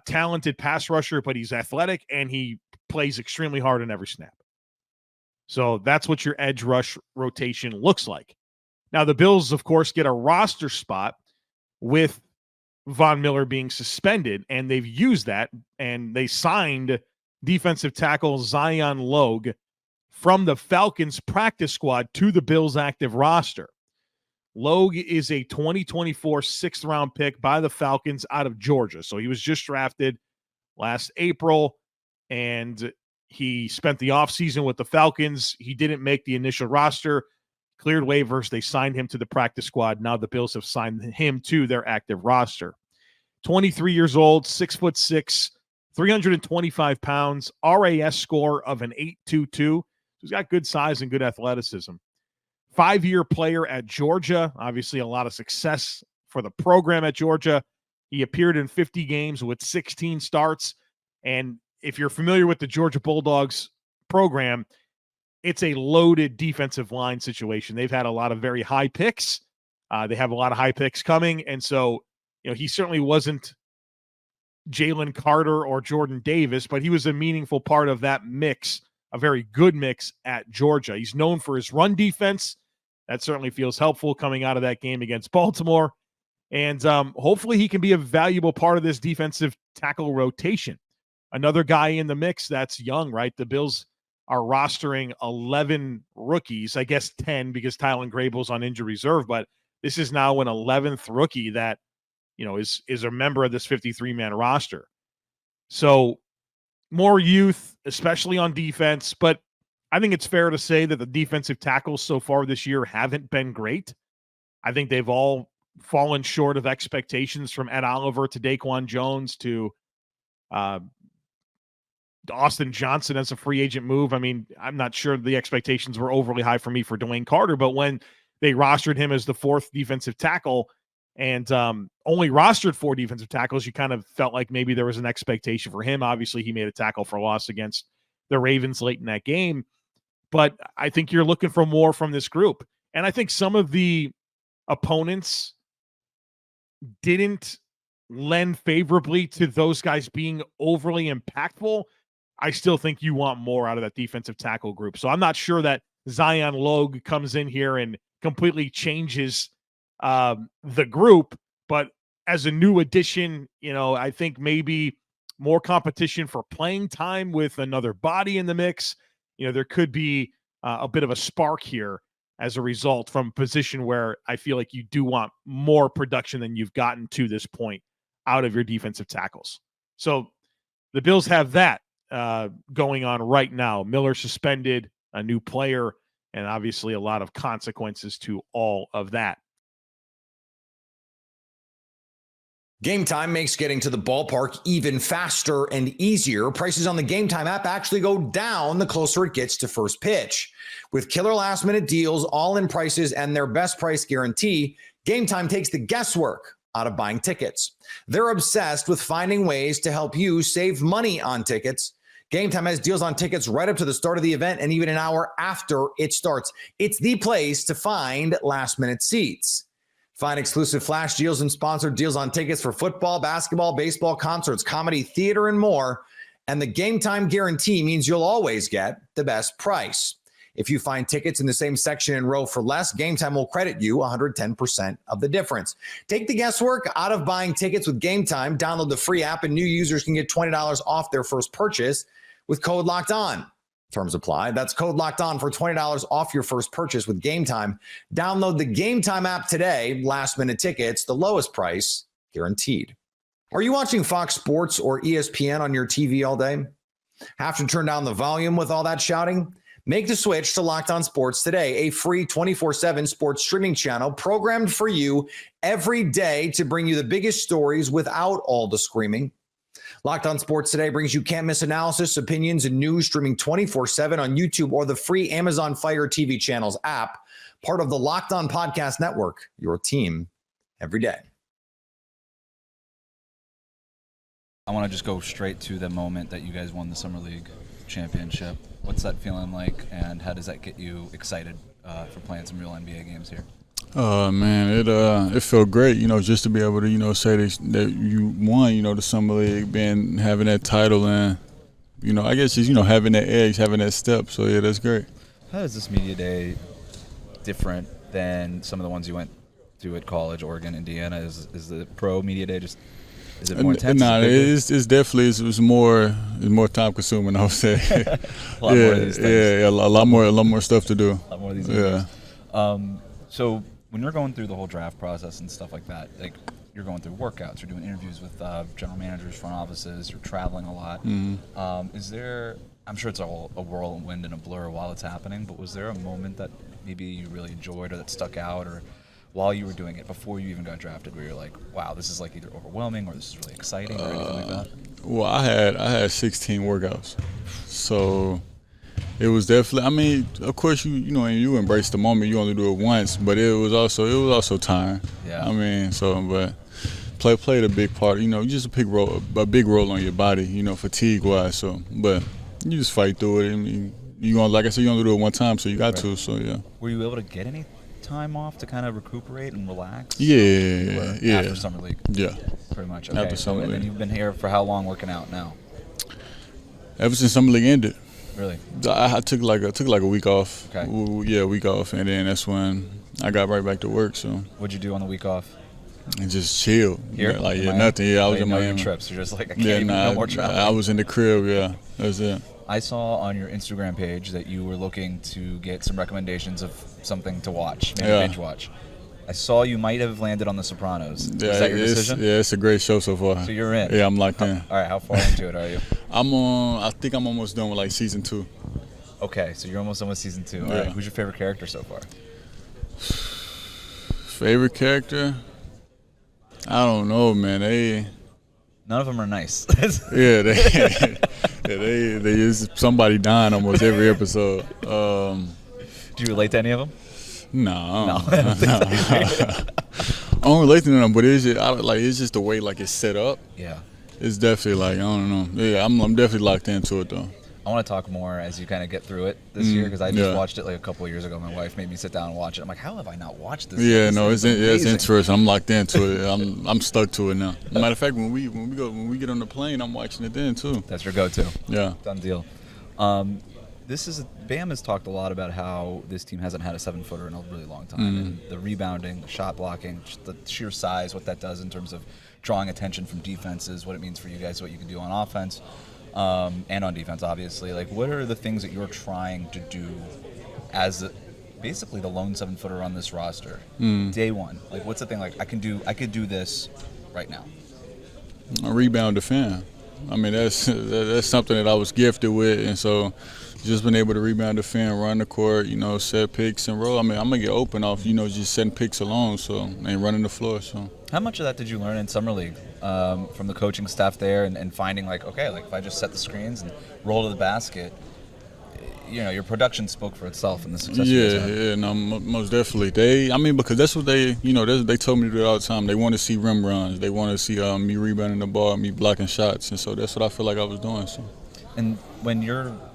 talented pass rusher, but he's athletic and he plays extremely hard on every snap. So that's what your edge rush rotation looks like. Now, the Bills, of course, get a roster spot with Von Miller being suspended, and they've used that, and they signed defensive tackle Zion Logue from the Falcons practice squad to the Bills active roster. Logue is a 2024 sixth-round pick by the Falcons out of Georgia. So he was just drafted last April, and he spent the offseason with the Falcons. He didn't make the initial roster, cleared waivers. They signed him to the practice squad. Now the Bills have signed him to their active roster. 23 years old, 6'6", 325 pounds, RAS score of an 8.22. He's got good size and good athleticism. 5-year player at Georgia. Obviously, a lot of success for the program at Georgia. He appeared in 50 games with 16 starts. And if you're familiar with the Georgia Bulldogs program, it's a loaded defensive line situation. They've had a lot of very high picks. They have a lot of high picks coming. And so, he certainly wasn't Jalen Carter or Jordan Davis, but he was a meaningful part of that mix, a very good mix at Georgia. He's known for his run defense. That certainly feels helpful coming out of that game against Baltimore. And hopefully he can be a valuable part of this defensive tackle rotation. Another guy in the mix that's young, right? The Bills are rostering 11 rookies, I guess 10 because Tylen Grable's on injury reserve, but this is now an 11th rookie that, is a member of this 53-man roster. So more youth, especially on defense, but I think it's fair to say that the defensive tackles so far this year haven't been great. I think they've all fallen short of expectations, from Ed Oliver to Daquan Jones to Austin Johnson as a free agent move. I mean, I'm not sure the expectations were overly high for me for Dwayne Carter, but when they rostered him as the 4th defensive tackle and only rostered 4 defensive tackles, you kind of felt like maybe there was an expectation for him. Obviously, he made a tackle for loss against the Ravens late in that game. But I think you're looking for more from this group. And I think some of the opponents didn't lend favorably to those guys being overly impactful. I still think you want more out of that defensive tackle group. So I'm not sure that Zion Logue comes in here and completely changes the group. But as a new addition, I think maybe more competition for playing time with another body in the mix. There could be a bit of a spark here as a result from a position where I feel like you do want more production than you've gotten to this point out of your defensive tackles. So the Bills have that going on right now. Miller suspended, a new player, and obviously a lot of consequences to all of that. Game Time makes getting to the ballpark even faster and easier. Prices on the Game Time app actually go down the closer it gets to first pitch. With killer last-minute deals, all-in prices, and their best price guarantee, Game Time takes the guesswork out of buying tickets. They're obsessed with finding ways to help you save money on tickets. Game Time has deals on tickets right up to the start of the event and even an hour after it starts. It's the place to find last-minute seats. Find exclusive flash deals and sponsored deals on tickets for football, basketball, baseball, concerts, comedy, theater, and more. And the Game Time guarantee means you'll always get the best price. If you find tickets in the same section and row for less, Game Time will credit you 110% of the difference. Take the guesswork out of buying tickets with Game Time. Download the free app, and new users can get $20 off their first purchase with code Locked On. Terms apply. That's code Locked On for $20 off your first purchase with Game Time. Download the Game Time app today. Last minute tickets, the lowest price guaranteed. Are you watching Fox Sports or ESPN on your TV all day? Have to turn down the volume with all that shouting? Make the switch to Locked On Sports today, a free 24/7 sports streaming channel programmed for you every day to bring you the biggest stories without all the screaming. Locked On Sports Today brings you can't-miss analysis, opinions, and news streaming 24/7 on YouTube or the free Amazon Fire TV channels app, part of the Locked On Podcast Network, your team every day. I want to just go straight to the moment that you guys won the Summer League championship. What's that feeling like, and how does that get you excited for playing some real NBA games here? Man, it felt great, just to be able to, say that you won, the summer league, having that title, and I guess just having that edge, having that step. So yeah, that's great. How is this media day different than some of the ones you went to at college, Oregon, Indiana? Is the pro media day is it more intense? Nah, it's definitely it's more time consuming, I would say. A lot more of these things. Yeah, a lot more stuff to do. A lot more of these. Yeah. So when you're going through the whole draft process and stuff like that, like you're going through workouts, you're doing interviews with general managers, front offices, you're traveling a lot. Mm-hmm. Is there? I'm sure it's all a whirlwind and a blur while it's happening, but was there a moment that maybe you really enjoyed or that stuck out, or while you were doing it before you even got drafted, where you're like, wow, this is like either overwhelming or this is really exciting or anything like that? Well, I had 16 workouts, so it was definitely. I mean, of course, you embrace the moment. You only do it once, but it was also tiring. Yeah. I mean, but played a big part. Just a big role on your body. Fatigue wise. So, but you just fight through it. I mean, like I said, you only do it one time, so you got to. So yeah. Were you able to get any time off to kind of recuperate and relax? Yeah. After summer league. Yeah. Pretty much. Okay. After summer and league. you've been here for how long working out now? Ever since summer league ended. Really? I took like a week off. Okay. Yeah, a week off, and then that's when I got right back to work. So. What'd you do on the week off? And just chill. Here? Nothing. Yeah, I was in Miami. Trips. You're just like, I can't no more travel. I was in the crib. Yeah, that's it. I saw on your Instagram page that you were looking to get some recommendations of something to watch, maybe binge watch. I saw you might have landed on The Sopranos. Yeah, Is that your decision? Yeah, it's a great show so far. So you're in? Yeah, I'm locked in. All right, how far into it are you? I think I'm almost done with like season 2. Okay, so you're almost done with season 2. All Yeah. right, who's your favorite character so far? Favorite character? I don't know, man. None of them are nice. Yeah, they is somebody dying almost every episode. Do you relate to any of them? No. I don't relate to them, but it's just the way like it's set up. Yeah. It's definitely like, I don't know. Yeah, I'm definitely locked into it though. I want to talk more as you kind of get through it this year, because I just watched it like a couple of years ago. My wife made me sit down and watch it. I'm like, how have I not watched this? Yeah, this no, it's interesting. I'm locked into it. I'm stuck to it now. Matter of fact, when we get on the plane, I'm watching it then too. That's your go-to. Yeah, done deal. Bam has talked a lot about how this team hasn't had a 7-footer in a really long time, and the rebounding, the shot blocking, just the sheer size, what that does in terms of drawing attention from defenses, what it means for you guys, what you can do on offense. And on defense, obviously. Like, what are the things that you're trying to do as basically the lone 7-footer on this roster? Day one, like, what's the thing? Like, I could do this right now. A rebound defend. I mean, that's something that I was gifted with, and so just been able to rebound defend, run the court, set picks and roll. I mean, I'm gonna get open off, just setting picks alone, so and running the floor. So. How much of that did you learn in summer league from the coaching staff there, and finding like, okay, like if I just set the screens and roll to the basket, your production spoke for itself in the success. Yeah, no, most definitely. Because that's what they told me to do all the time. They want to see rim runs. They want to see me rebounding the ball, me blocking shots, and so that's what I feel like I was doing. So. And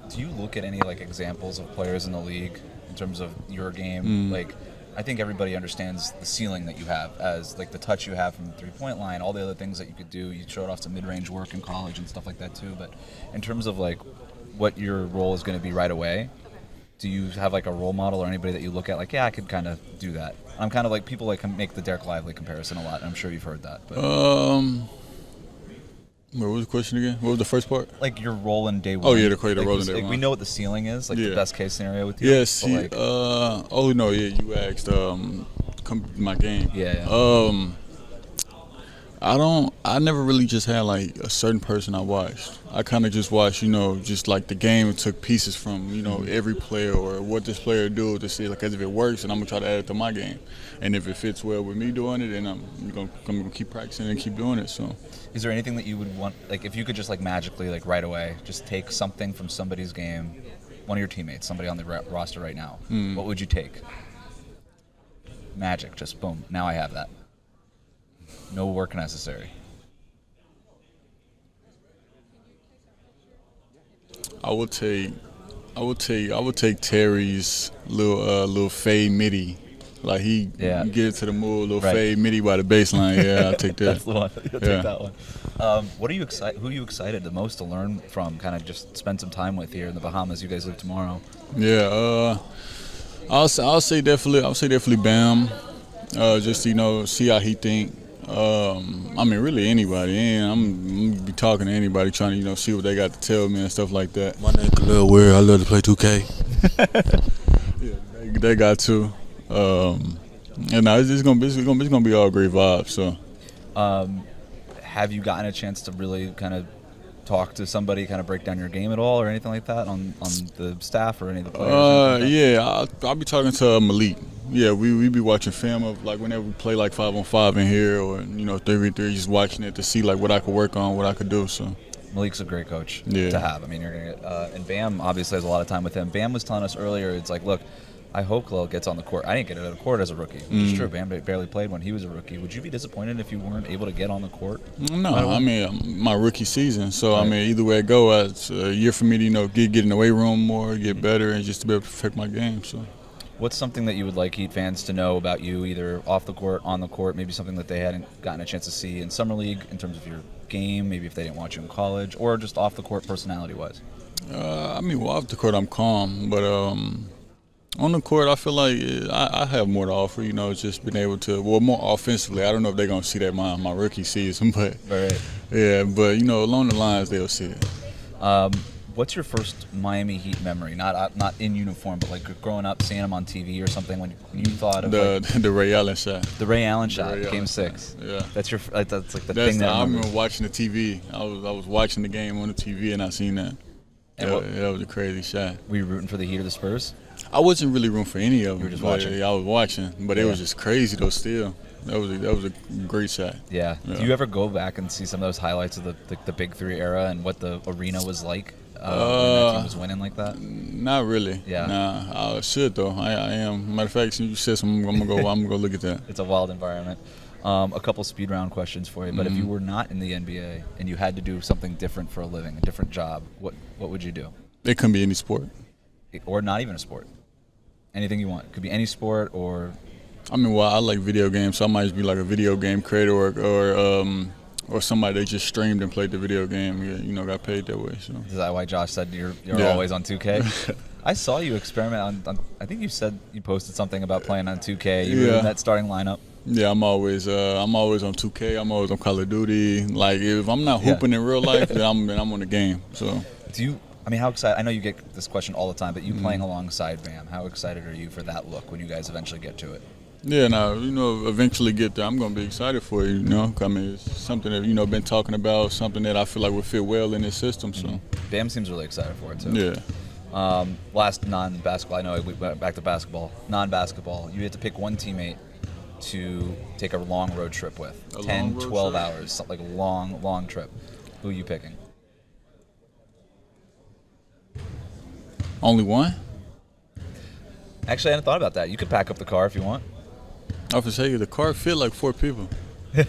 do you look at any like examples of players in the league in terms of your game? Like, I think everybody understands the ceiling that you have as like the touch you have from the 3-point line, all the other things that you could do. You showed off some mid-range work in college and stuff like that too. But in terms of like what your role is going to be right away, do you have like a role model or anybody that you look at like, yeah, I could kind of do that? I'm kind of like, people like make the Derek Lively comparison a lot, and I'm sure you've heard that. But. What was the question again? What was the first part? Like your role in day one. Oh yeah, the role in day one. We know what the ceiling is, like the best case scenario with you. Yes. Yeah, you asked my game. Yeah. I never really just had like a certain person I watched. I kind of just watched, just like the game and took pieces from, every player or what this player do to see like as if it works, and I'm gonna try to add it to my game. And if it fits well with me doing it, then I'm gonna keep practicing and keep doing it. So. Is there anything that you would want, like if you could just like magically, like right away, just take something from somebody's game, one of your teammates, somebody on the roster right now, what would you take? Magic, just boom, now I have that. No work necessary. I would take Terry's little fade midi Like he get into the mood, little Right. fade midi by the baseline. Yeah, I'll take that. That's the one. You'll take that one. What are you excited? Who are you excited the most to learn from? Kind of just spend some time with here in the Bahamas. You guys leave tomorrow. Yeah, I'll say definitely Bam. Just see how he think. I mean, really anybody. And I'm gonna be talking to anybody, trying to see what they got to tell me and stuff like that. My name's Khalil Weir. I love to play 2K. Yeah, they got to. And no, it's gonna be all great vibes. So, have you gotten a chance to really kind of talk to somebody, kind of break down your game at all, or anything like that on the staff or any of the players? Yeah, I'll be talking to Malik. Yeah, we be watching film of like whenever we play like 5-on-5 in here, or 3v3, just watching it to see like what I could work on, what I could do. So Malik's a great coach to have. I mean, you're gonna get and Bam obviously has a lot of time with him. Bam was telling us earlier, it's like, look, I hope Khalil gets on the court. I didn't get it on the court as a rookie, which is true. Bam barely played when he was a rookie. Would you be disappointed if you weren't able to get on the court? No, I mean my rookie season. So right. I mean, either way it go, it's a year for me to get in the weight room more, get better, and just to be able to perfect my game. So. What's something that you would like Heat fans to know about you, either off the court, on the court, maybe something that they hadn't gotten a chance to see in Summer League in terms of your game, maybe if they didn't watch you in college, or just off the court personality-wise? I mean, off the court I'm calm, but on the court I feel like I have more to offer. Just being able to, more offensively. I don't know if they're going to see that my rookie season, but yeah, but along the lines they'll see it. What's your first Miami Heat memory? Not in uniform, but like growing up, seeing them on TV or something. When you thought of the Ray Allen shot. The Ray Allen shot, Game 6. Yeah, that's like the thing that I remember watching the TV. I was watching the game on the TV and I seen that. And that was a crazy shot. Were you rooting for the Heat or the Spurs? I wasn't really rooting for any of them. You were just watching. I was watching, but it was just crazy though. Still, that was a great shot. Yeah. Do you ever go back and see some of those highlights of the Big Three era and what the arena was like? When that team was winning like that? Not really. Yeah. Nah, I should though. I am. Matter of fact, since you said something, I'm gonna go look at that. It's a wild environment. A couple speed round questions for you. But if you were not in the NBA and you had to do something different for a living, a different job, what would you do? It can be any sport. Or not even a sport. Anything you want. It could be any sport or. I mean, I like video games, so I might just be like a video game creator or somebody that just streamed and played the video game, got paid that way. So. Is that why Josh said you're always on 2K? I saw you experiment on. I think you said you posted something about playing on 2K. You were in that starting lineup. Yeah, I'm always on 2K. I'm always on Call of Duty. Like if I'm not hooping in real life, then I'm on the game. So. How excited? I know you get this question all the time, but you playing alongside Bam, how excited are you for that look when you guys eventually get to it? Yeah, eventually get there. I'm gonna be excited for you. I mean, it's something that been talking about, something that I feel like would fit well in this system. So Bam seems really excited for it too. Yeah. Last non-basketball. I know we went back to basketball. Non-basketball. You had to pick one teammate to take a long road trip with. 10, 12 hours, something like a long trip. Who are you picking? Only one? Actually, I hadn't thought about that. You could pack up the car if you want. I was gonna say the car fit like 4 people. All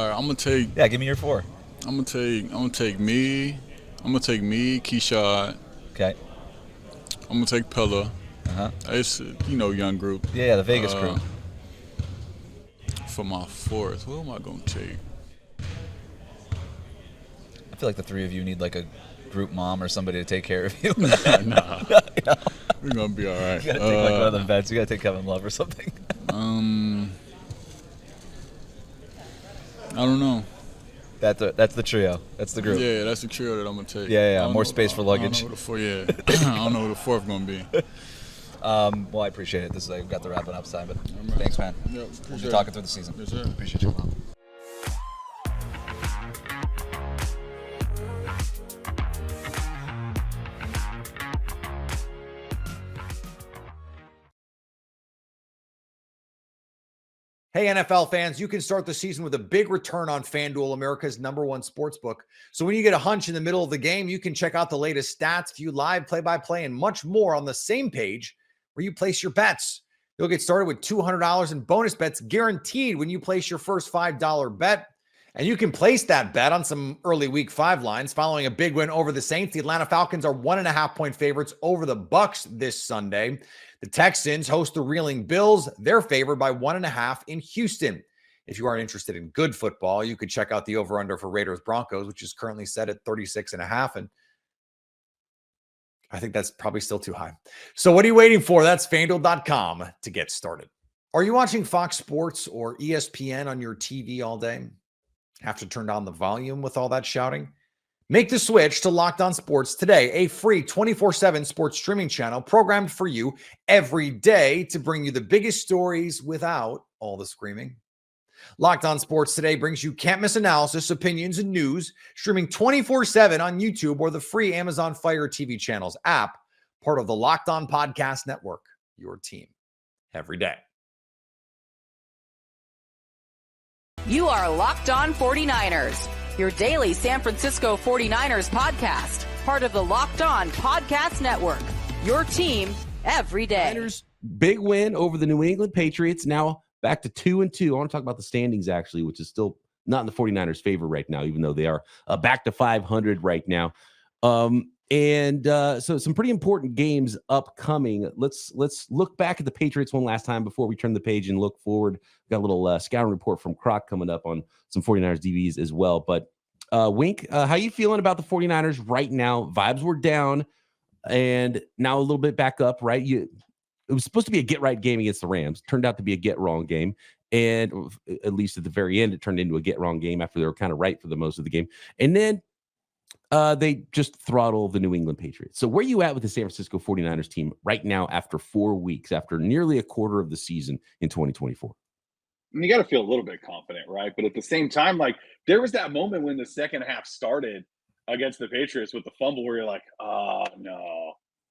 right, I'm gonna take. Yeah, give me your 4. I'm gonna take me. I'm gonna take me, Keyshawn. Okay. I'm gonna take Pella. It's young group. Yeah, the Vegas crew. For my 4th, who am I gonna take? I feel like the 3 of you need like a group mom or somebody to take care of you. Nah. We're gonna be all right. You gotta take like one of the vets. You gotta take Kevin Love or something. I don't know. That's the trio. That's the group. Yeah, that's the trio that I'm gonna take. Yeah. More space for luggage. I don't know who the 4th gonna be. Well, I appreciate it. We've got the wrapping up time, but thanks, man. Yep, we'll be talking through the season. Yes, sir. Appreciate you. Hey, NFL fans, you can start the season with a big return on FanDuel, America's #1 sportsbook. So when you get a hunch in the middle of the game, you can check out the latest stats, view live play-by-play, and much more on the same page where you place your bets. You'll get started with $200 in bonus bets guaranteed when you place your first $5 bet. And you can place that bet on some early week 5 lines following a big win over the Saints. The Atlanta Falcons are 1.5-point favorites over the Bucs this Sunday. The Texans host the reeling Bills. They're favored by 1.5 in Houston. If you aren't interested in good football, you could check out the over-under for Raiders Broncos, which is currently set at 36.5. And I think that's probably still too high. So what are you waiting for? That's FanDuel.com to get started. Are you watching Fox Sports or ESPN on your TV all day? Have to turn down the volume with all that shouting? Make the switch to Locked On Sports today, a free 24/7 sports streaming channel programmed for you every day to bring you the biggest stories without all the screaming. Locked On Sports Today brings you can't miss analysis, opinions, and news, streaming 24/7 on YouTube or the free Amazon Fire TV channels app, part of the Locked On Podcast Network, your team every day. You are Locked On 49ers, your daily San Francisco 49ers podcast, part of the Locked On Podcast Network, your team every day. Niners, big win over the New England Patriots, now back to 2-2. I want to talk about the standings, actually, which is still not in the 49ers' favor right now, even though they are back to 500 right now. So some pretty important games upcoming. Let's look back at the Patriots one last time before we turn the page and look forward. Got a little scouting report from Croc coming up on some 49ers DBs as well. But Wink, how you feeling about the 49ers right now? Vibes were down and now a little bit back up, right? It was supposed to be a get-right game against the Rams. Turned out to be a get-wrong game. And at least at the very end, it turned into a get-wrong game after they were kind of right for the most of the game. And then they just throttle the New England Patriots. So where are you at with the San Francisco 49ers team right now after 4 weeks, after nearly a quarter of the season in 2024? You got to feel a little bit confident, right? But at the same time, like there was that moment when the second half started against the Patriots with the fumble where you're like, oh,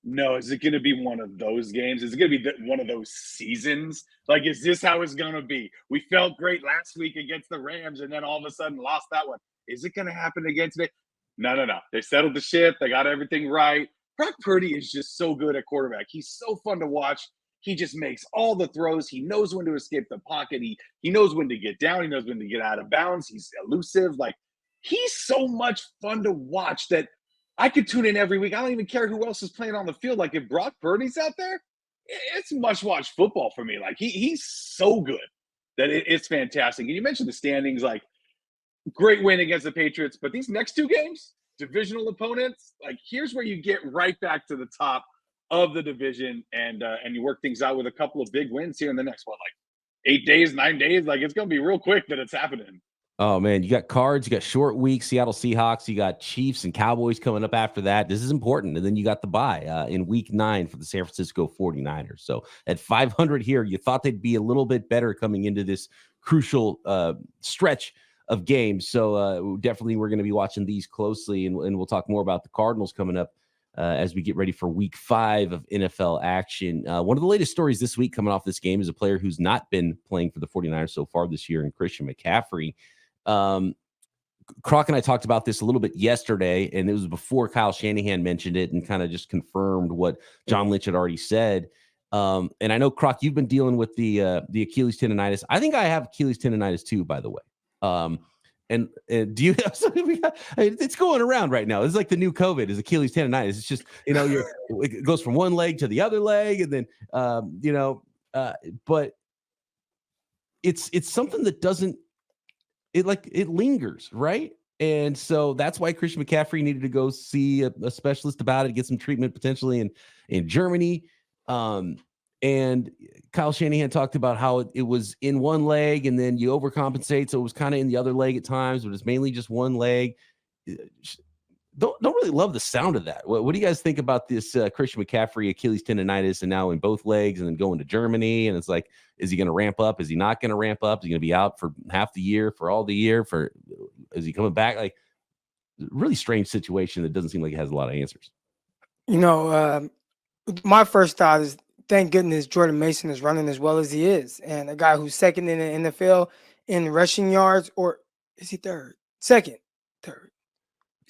no, is it going to be one of those games? Is it going to be one of those seasons? Like, is this how it's going to be? We felt great last week against the Rams and then all of a sudden lost that one. Is it going to happen again today? No. They settled the ship. They got everything right. Brock Purdy is just so good at quarterback. He's so fun to watch. He just makes all the throws. He knows when to escape the pocket. He knows when to get down. He knows when to get out of bounds. He's elusive. Like, he's so much fun to watch that I could tune in every week. I don't even care who else is playing on the field. Like, if Brock Purdy's out there, it's must-watch football for me. Like, he's so good that it's fantastic. And you mentioned the standings, like, great win against the Patriots. But these next 2 games, divisional opponents, like, here's where you get right back to the top of the division and you work things out with a couple of big wins here in the next, 8 days, 9 days. Like, it's going to be real quick that it's happening. Oh, man, you got Cards, you got short week, Seattle Seahawks, you got Chiefs and Cowboys coming up after that. This is important. And then you got the bye in week 9 for the San Francisco 49ers. So at 500 here, you thought they'd be a little bit better coming into this crucial stretch of games. So definitely we're going to be watching these closely, and we'll talk more about the Cardinals coming up as we get ready for week 5 of NFL action. One of the latest stories this week coming off this game is a player who's not been playing for the 49ers so far this year, in Christian McCaffrey. Croc and I talked about this a little bit yesterday, and it was before Kyle Shanahan mentioned it and kind of just confirmed what John Lynch had already said. And I know, Croc, you've been dealing with the Achilles tendonitis. I think I have Achilles tendonitis too, by the way. And do you have something? It's going around right now. It's like the new COVID is Achilles tendonitis. It's just, it goes from one leg to the other leg, and then, but it's something that doesn't, it lingers, right? And so that's why Christian McCaffrey needed to go see a specialist about it, get some treatment potentially in Germany. And Kyle Shanahan talked about how it was in one leg and then you overcompensate. So it was kind of in the other leg at times, but it's mainly just one leg. Don't really love the sound of that. What do you guys think about this Christian McCaffrey Achilles tendonitis and now in both legs and then going to Germany? And it's like, is he going to ramp up? Is he not going to ramp up? Is he going to be out for half the year, for all the year? Is he coming back? Like, really strange situation that doesn't seem like it has a lot of answers. My first thought is, thank goodness Jordan Mason is running as well as he is. And a guy who's second in the NFL in rushing yards, or is he third? Second.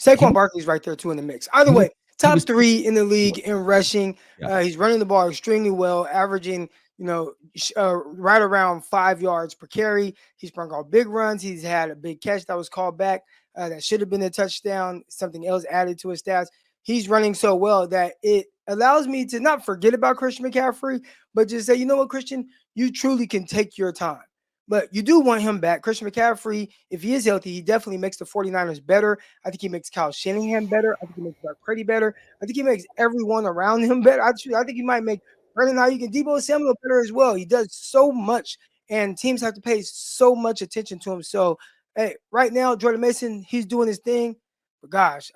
Saquon Barkley's right there too in the mix. Either way, top 3 in the league in rushing. Yeah. He's running the ball extremely well, averaging, right around 5 yards per carry. He's sprung out big runs. He's had a big catch that was called back. That should have been a touchdown. Something else added to his stats. He's running so well that it allows me to not forget about Christian McCaffrey, but just say, you know what, Christian, you truly can take your time. But you do want him back. Christian McCaffrey, if he is healthy, he definitely makes the 49ers better. I think he makes Kyle Shanahan better. I think he makes Brock Purdy better. I think he makes everyone around him better. I think he might make Brandon Ayuk and Deebo Samuel better as well. He does so much, and teams have to pay so much attention to him. So, hey, right now, Jordan Mason, he's doing his thing. But gosh,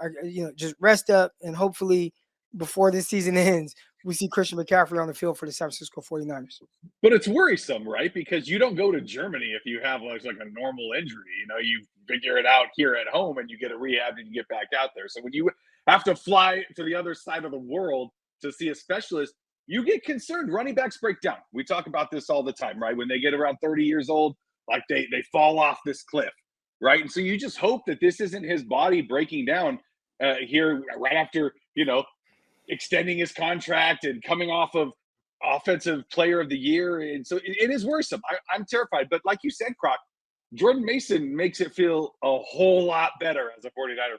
just rest up, and hopefully before this season ends, we see Christian McCaffrey on the field for the San Francisco 49ers. But it's worrisome, right? Because you don't go to Germany if you have like a normal injury. You figure it out here at home and you get a rehab and you get back out there. So when you have to fly to the other side of the world to see a specialist, you get concerned. Running backs break down. We talk about this all the time, right? When they get around 30 years old, like they fall off this cliff, right? And so you just hope that this isn't his body breaking down here right after, extending his contract and coming off of offensive player of the year. And so it is worrisome. I'm terrified. But like you said, Croc, Jordan Mason makes it feel a whole lot better as a 49er fan.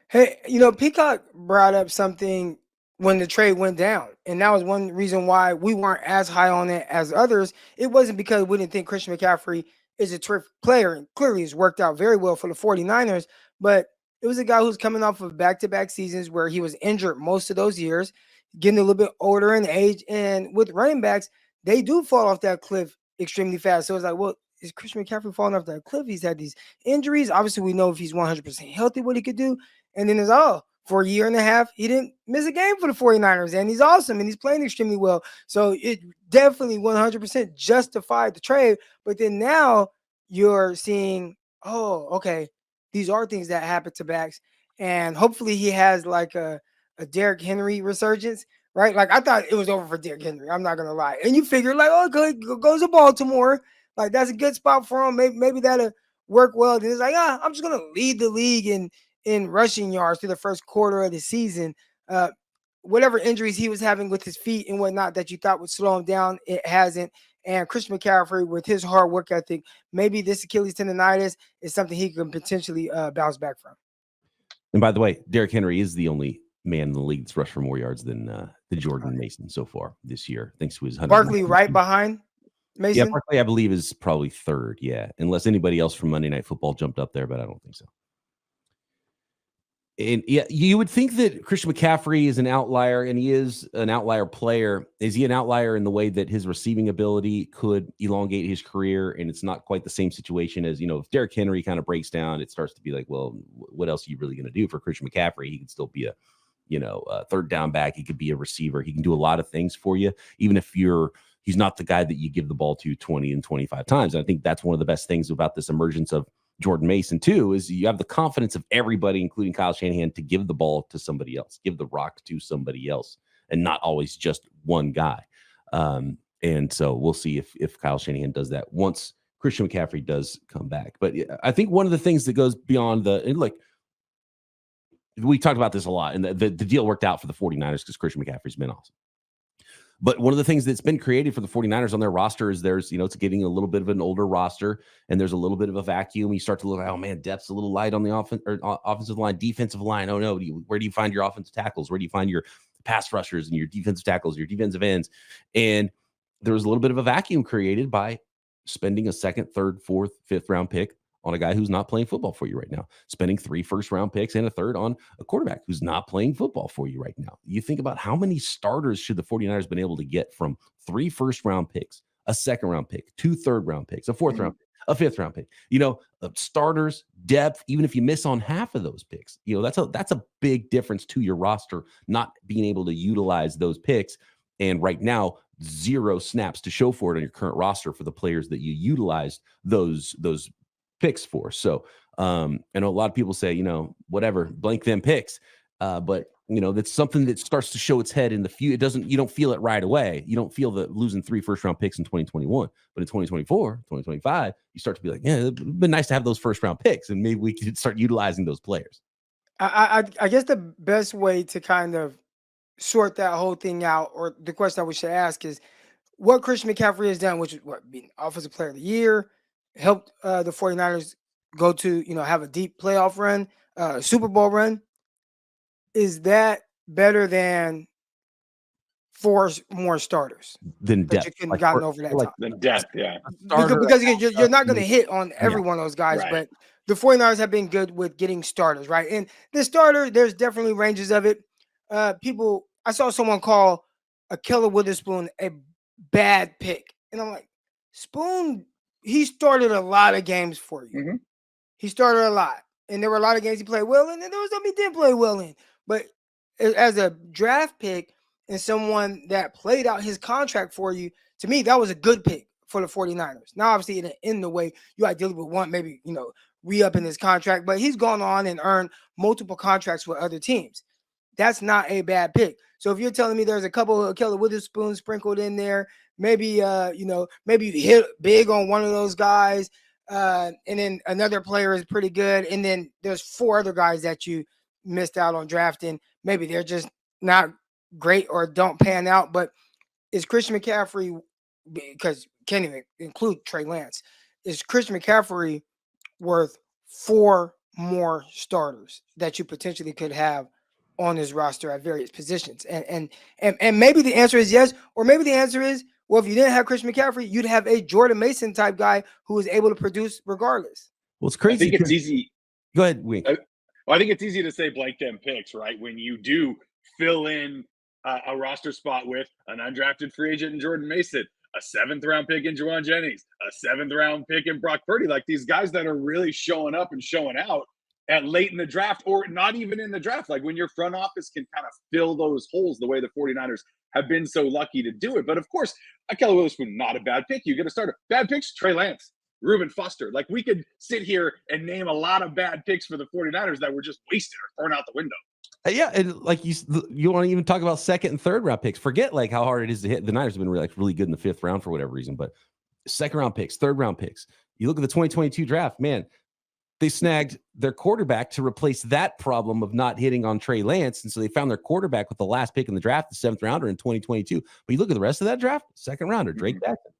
Hey, Peacock brought up something when the trade went down. And that was one reason why we weren't as high on it as others. It wasn't because we didn't think Christian McCaffrey is a terrific player. And clearly it's worked out very well for the 49ers. But it was a guy who's coming off of back-to-back seasons where he was injured most of those years, getting a little bit older in age. And with running backs, they do fall off that cliff extremely fast. So it's like, well, is Christian McCaffrey falling off that cliff? He's had these injuries. Obviously, we know if he's 100% healthy, what he could do. And then for a year and a half, he didn't miss a game for the 49ers. And he's awesome, and he's playing extremely well. So it definitely 100% justified the trade. But then now you're seeing, okay, these are things that happen to backs, and hopefully he has like a Derrick Henry resurgence, right? Like I thought it was over for Derrick Henry. I'm not gonna lie. And you figure like, goes to Baltimore, like that's a good spot for him. Maybe that'll work well. Then it's like, I'm just gonna lead the league in rushing yards through the first quarter of the season. Whatever injuries he was having with his feet and whatnot that you thought would slow him down, it hasn't. And Christian McCaffrey, with his hard work ethic, maybe this Achilles tendonitis is something he can potentially bounce back from. And by the way, Derrick Henry is the only man in the league that's rushed for more yards than the Jordan Mason so far this year, thanks to his 100. Barkley right behind Mason? Yeah, Barkley, I believe, is probably third. Yeah, unless anybody else from Monday Night Football jumped up there, but I don't think so. And yeah, you would think that Christian McCaffrey is an outlier, and he is an outlier player. Is he an outlier in the way that his receiving ability could elongate his career? And it's not quite the same situation as, if Derrick Henry kind of breaks down, it starts to be like, well, what else are you really going to do for Christian McCaffrey? He can still be a third down back. He could be a receiver. He can do a lot of things for you, even if he's not the guy that you give the ball to 20 and 25 times. And I think that's one of the best things about this emergence of Jordan Mason too, is you have the confidence of everybody, including Kyle Shanahan, to give the ball to somebody else, give the rock to somebody else, and not always just one guy. And so we'll see if Kyle Shanahan does that once Christian McCaffrey does come back. But I think one of the things that goes beyond we talked about this a lot, and the deal worked out for the 49ers because Christian McCaffrey's been awesome. But one of the things that's been created for the 49ers on their roster is there's, it's getting a little bit of an older roster, and there's a little bit of a vacuum. You start to look, oh man, depth's a little light on the offensive line, defensive line. Oh no, where do you find your offensive tackles? Where do you find your pass rushers and your defensive tackles, your defensive ends? And there was a little bit of a vacuum created by spending a second, third, fourth, fifth round pick on a guy who's not playing football for you right now, spending 3 first-round picks and a third on a quarterback who's not playing football for you right now. You think about how many starters should the 49ers been able to get from 3 first-round picks, a second-round pick, 2 third-round picks, a fourth-round pick, a fifth-round pick. Starters, depth, even if you miss on half of those picks, that's a big difference to your roster, not being able to utilize those picks. And right now, 0 snaps to show for it on your current roster for the players that you utilized those picks for. So I know a lot of people say, whatever, blank them picks. But that's something that starts to show its head in the future. You don't feel it right away. You don't feel the losing 3 first-round picks in 2021, but in 2024, 2025, you start to be like, yeah, it'd been nice to have those first-round picks, and maybe we could start utilizing those players. I guess the best way to kind of sort that whole thing out, or the question that we should ask is what Christian McCaffrey has done, which is what being Offensive Player of the Year, helped the 49ers go to, have a deep playoff run, Super Bowl run. Is that better than 4 more starters Then that you depth. couldn't Like, gotten for- over that like time? The depth, yeah. Because again, you're not going to hit on every Yeah. one of those guys, Right. but the 49ers have been good with getting starters, right? And the starter, there's definitely ranges of it. I saw someone call Akella Witherspoon a bad pick. And I'm like, Spoon, he started a lot of games for you. Mm-hmm. He started a lot. And there were a lot of games he played well in, and there was some he didn't play well in. But as a draft pick and someone that played out his contract for you, to me, that was a good pick for the 49ers. Now, obviously, in the way you ideally would want, maybe, re-up in his contract, but he's gone on and earned multiple contracts with other teams. That's not a bad pick. So if you're telling me there's a couple of Kelly Witherspoon sprinkled in there, maybe maybe you hit big on one of those guys, and then another player is pretty good, and then there's 4 other guys that you missed out on drafting. Maybe they're just not great or don't pan out. But is Christian McCaffrey, because can't even include Trey Lance, is Christian McCaffrey worth 4 more starters that you potentially could have on his roster at various positions? And maybe the answer is yes, or maybe the answer is, well, if you didn't have Christian McCaffrey, you'd have a Jordan Mason type guy who was able to produce regardless. Well, it's crazy. I think it's easy. Go ahead, Wink. I think it's easy to say blank them picks, right? When you do fill in a roster spot with an undrafted free agent in Jordan Mason, a 7th round pick in Juwan Jennings, a 7th round pick in Brock Purdy, like these guys that are really showing up and showing out at late in the draft, or not even in the draft. Like when your front office can kind of fill those holes the way the 49ers have been so lucky to do it. But of course, Akella Witherspoon, not a bad pick. You get a starter. Bad picks, Trey Lance, Reuben Foster. Like we could sit here and name a lot of bad picks for the 49ers that were just wasted or thrown out the window. Yeah, and like you want to even talk about 2nd and 3rd round picks. Forget like how hard it is to hit. The Niners have been really good in the 5th round for whatever reason, but 2nd round picks, 3rd round picks. You look at the 2022 draft, man, they snagged their quarterback to replace that problem of not hitting on Trey Lance, and so they found their quarterback with the last pick in the draft, the 7th rounder in 2022. But you look at the rest of that draft, 2nd rounder, Drake Jackson,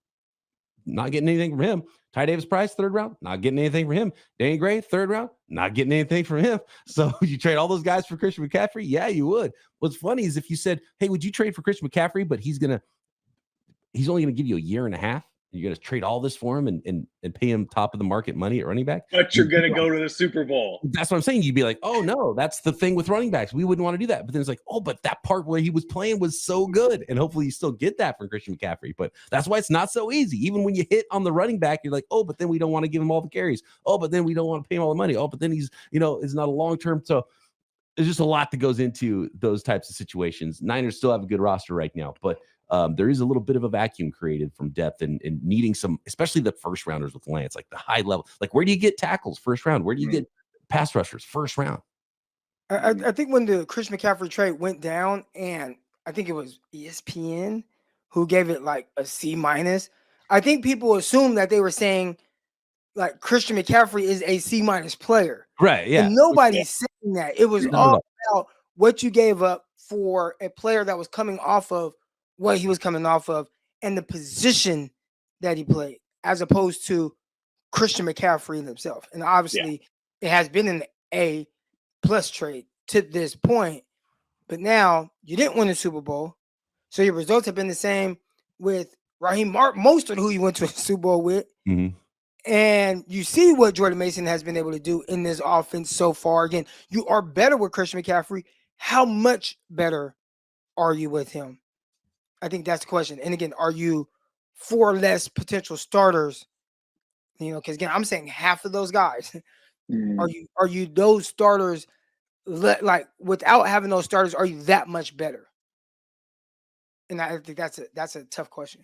not getting anything from him. Ty Davis Price, 3rd round, not getting anything from him. Danny Gray, 3rd round, not getting anything from him. So you trade all those guys for Christian McCaffrey? Yeah, you would. What's funny is if you said, hey, would you trade for Christian McCaffrey, but he's only going to give you a year and a half? You're going to trade all this for him and pay him top of the market money at running back? But you're going to go to the Super Bowl. That's what I'm saying. You'd be like, oh, no, that's the thing with running backs. We wouldn't want to do that. But then it's like, oh, but that part where he was playing was so good. And hopefully you still get that from Christian McCaffrey. But that's why it's not so easy. Even when you hit on the running back, you're like, oh, but then we don't want to give him all the carries. Oh, but then we don't want to pay him all the money. Oh, but then he's, it's not a long-term. So there's just a lot that goes into those types of situations. Niners still have a good roster right now, but there is a little bit of a vacuum created from depth and needing some, especially the first rounders with Lance, like the high level. Like, where do you get tackles first round? Where do you get pass rushers first round? I think when the Christian McCaffrey trade went down, and I think it was ESPN who gave it like a C-, I think people assumed that they were saying like Christian McCaffrey is a C- player. Right. Yeah. And nobody's saying that. It was all about what you gave up for a player that was coming off of what he was coming off of and the position that he played, as opposed to Christian McCaffrey himself. And obviously it has been an A+ trade to this point, but now you didn't win the Super Bowl. So your results have been the same with Raheem Mostert, who you went to a Super Bowl with. Mm-hmm. And you see what Jordan Mason has been able to do in this offense so far. Again, you are better with Christian McCaffrey. How much better are you with him? I think that's the question. And again, are you 4 less potential starters? Because again, I'm saying half of those guys. Are you those starters? Like without having those starters, are you that much better? And I think that's a tough question.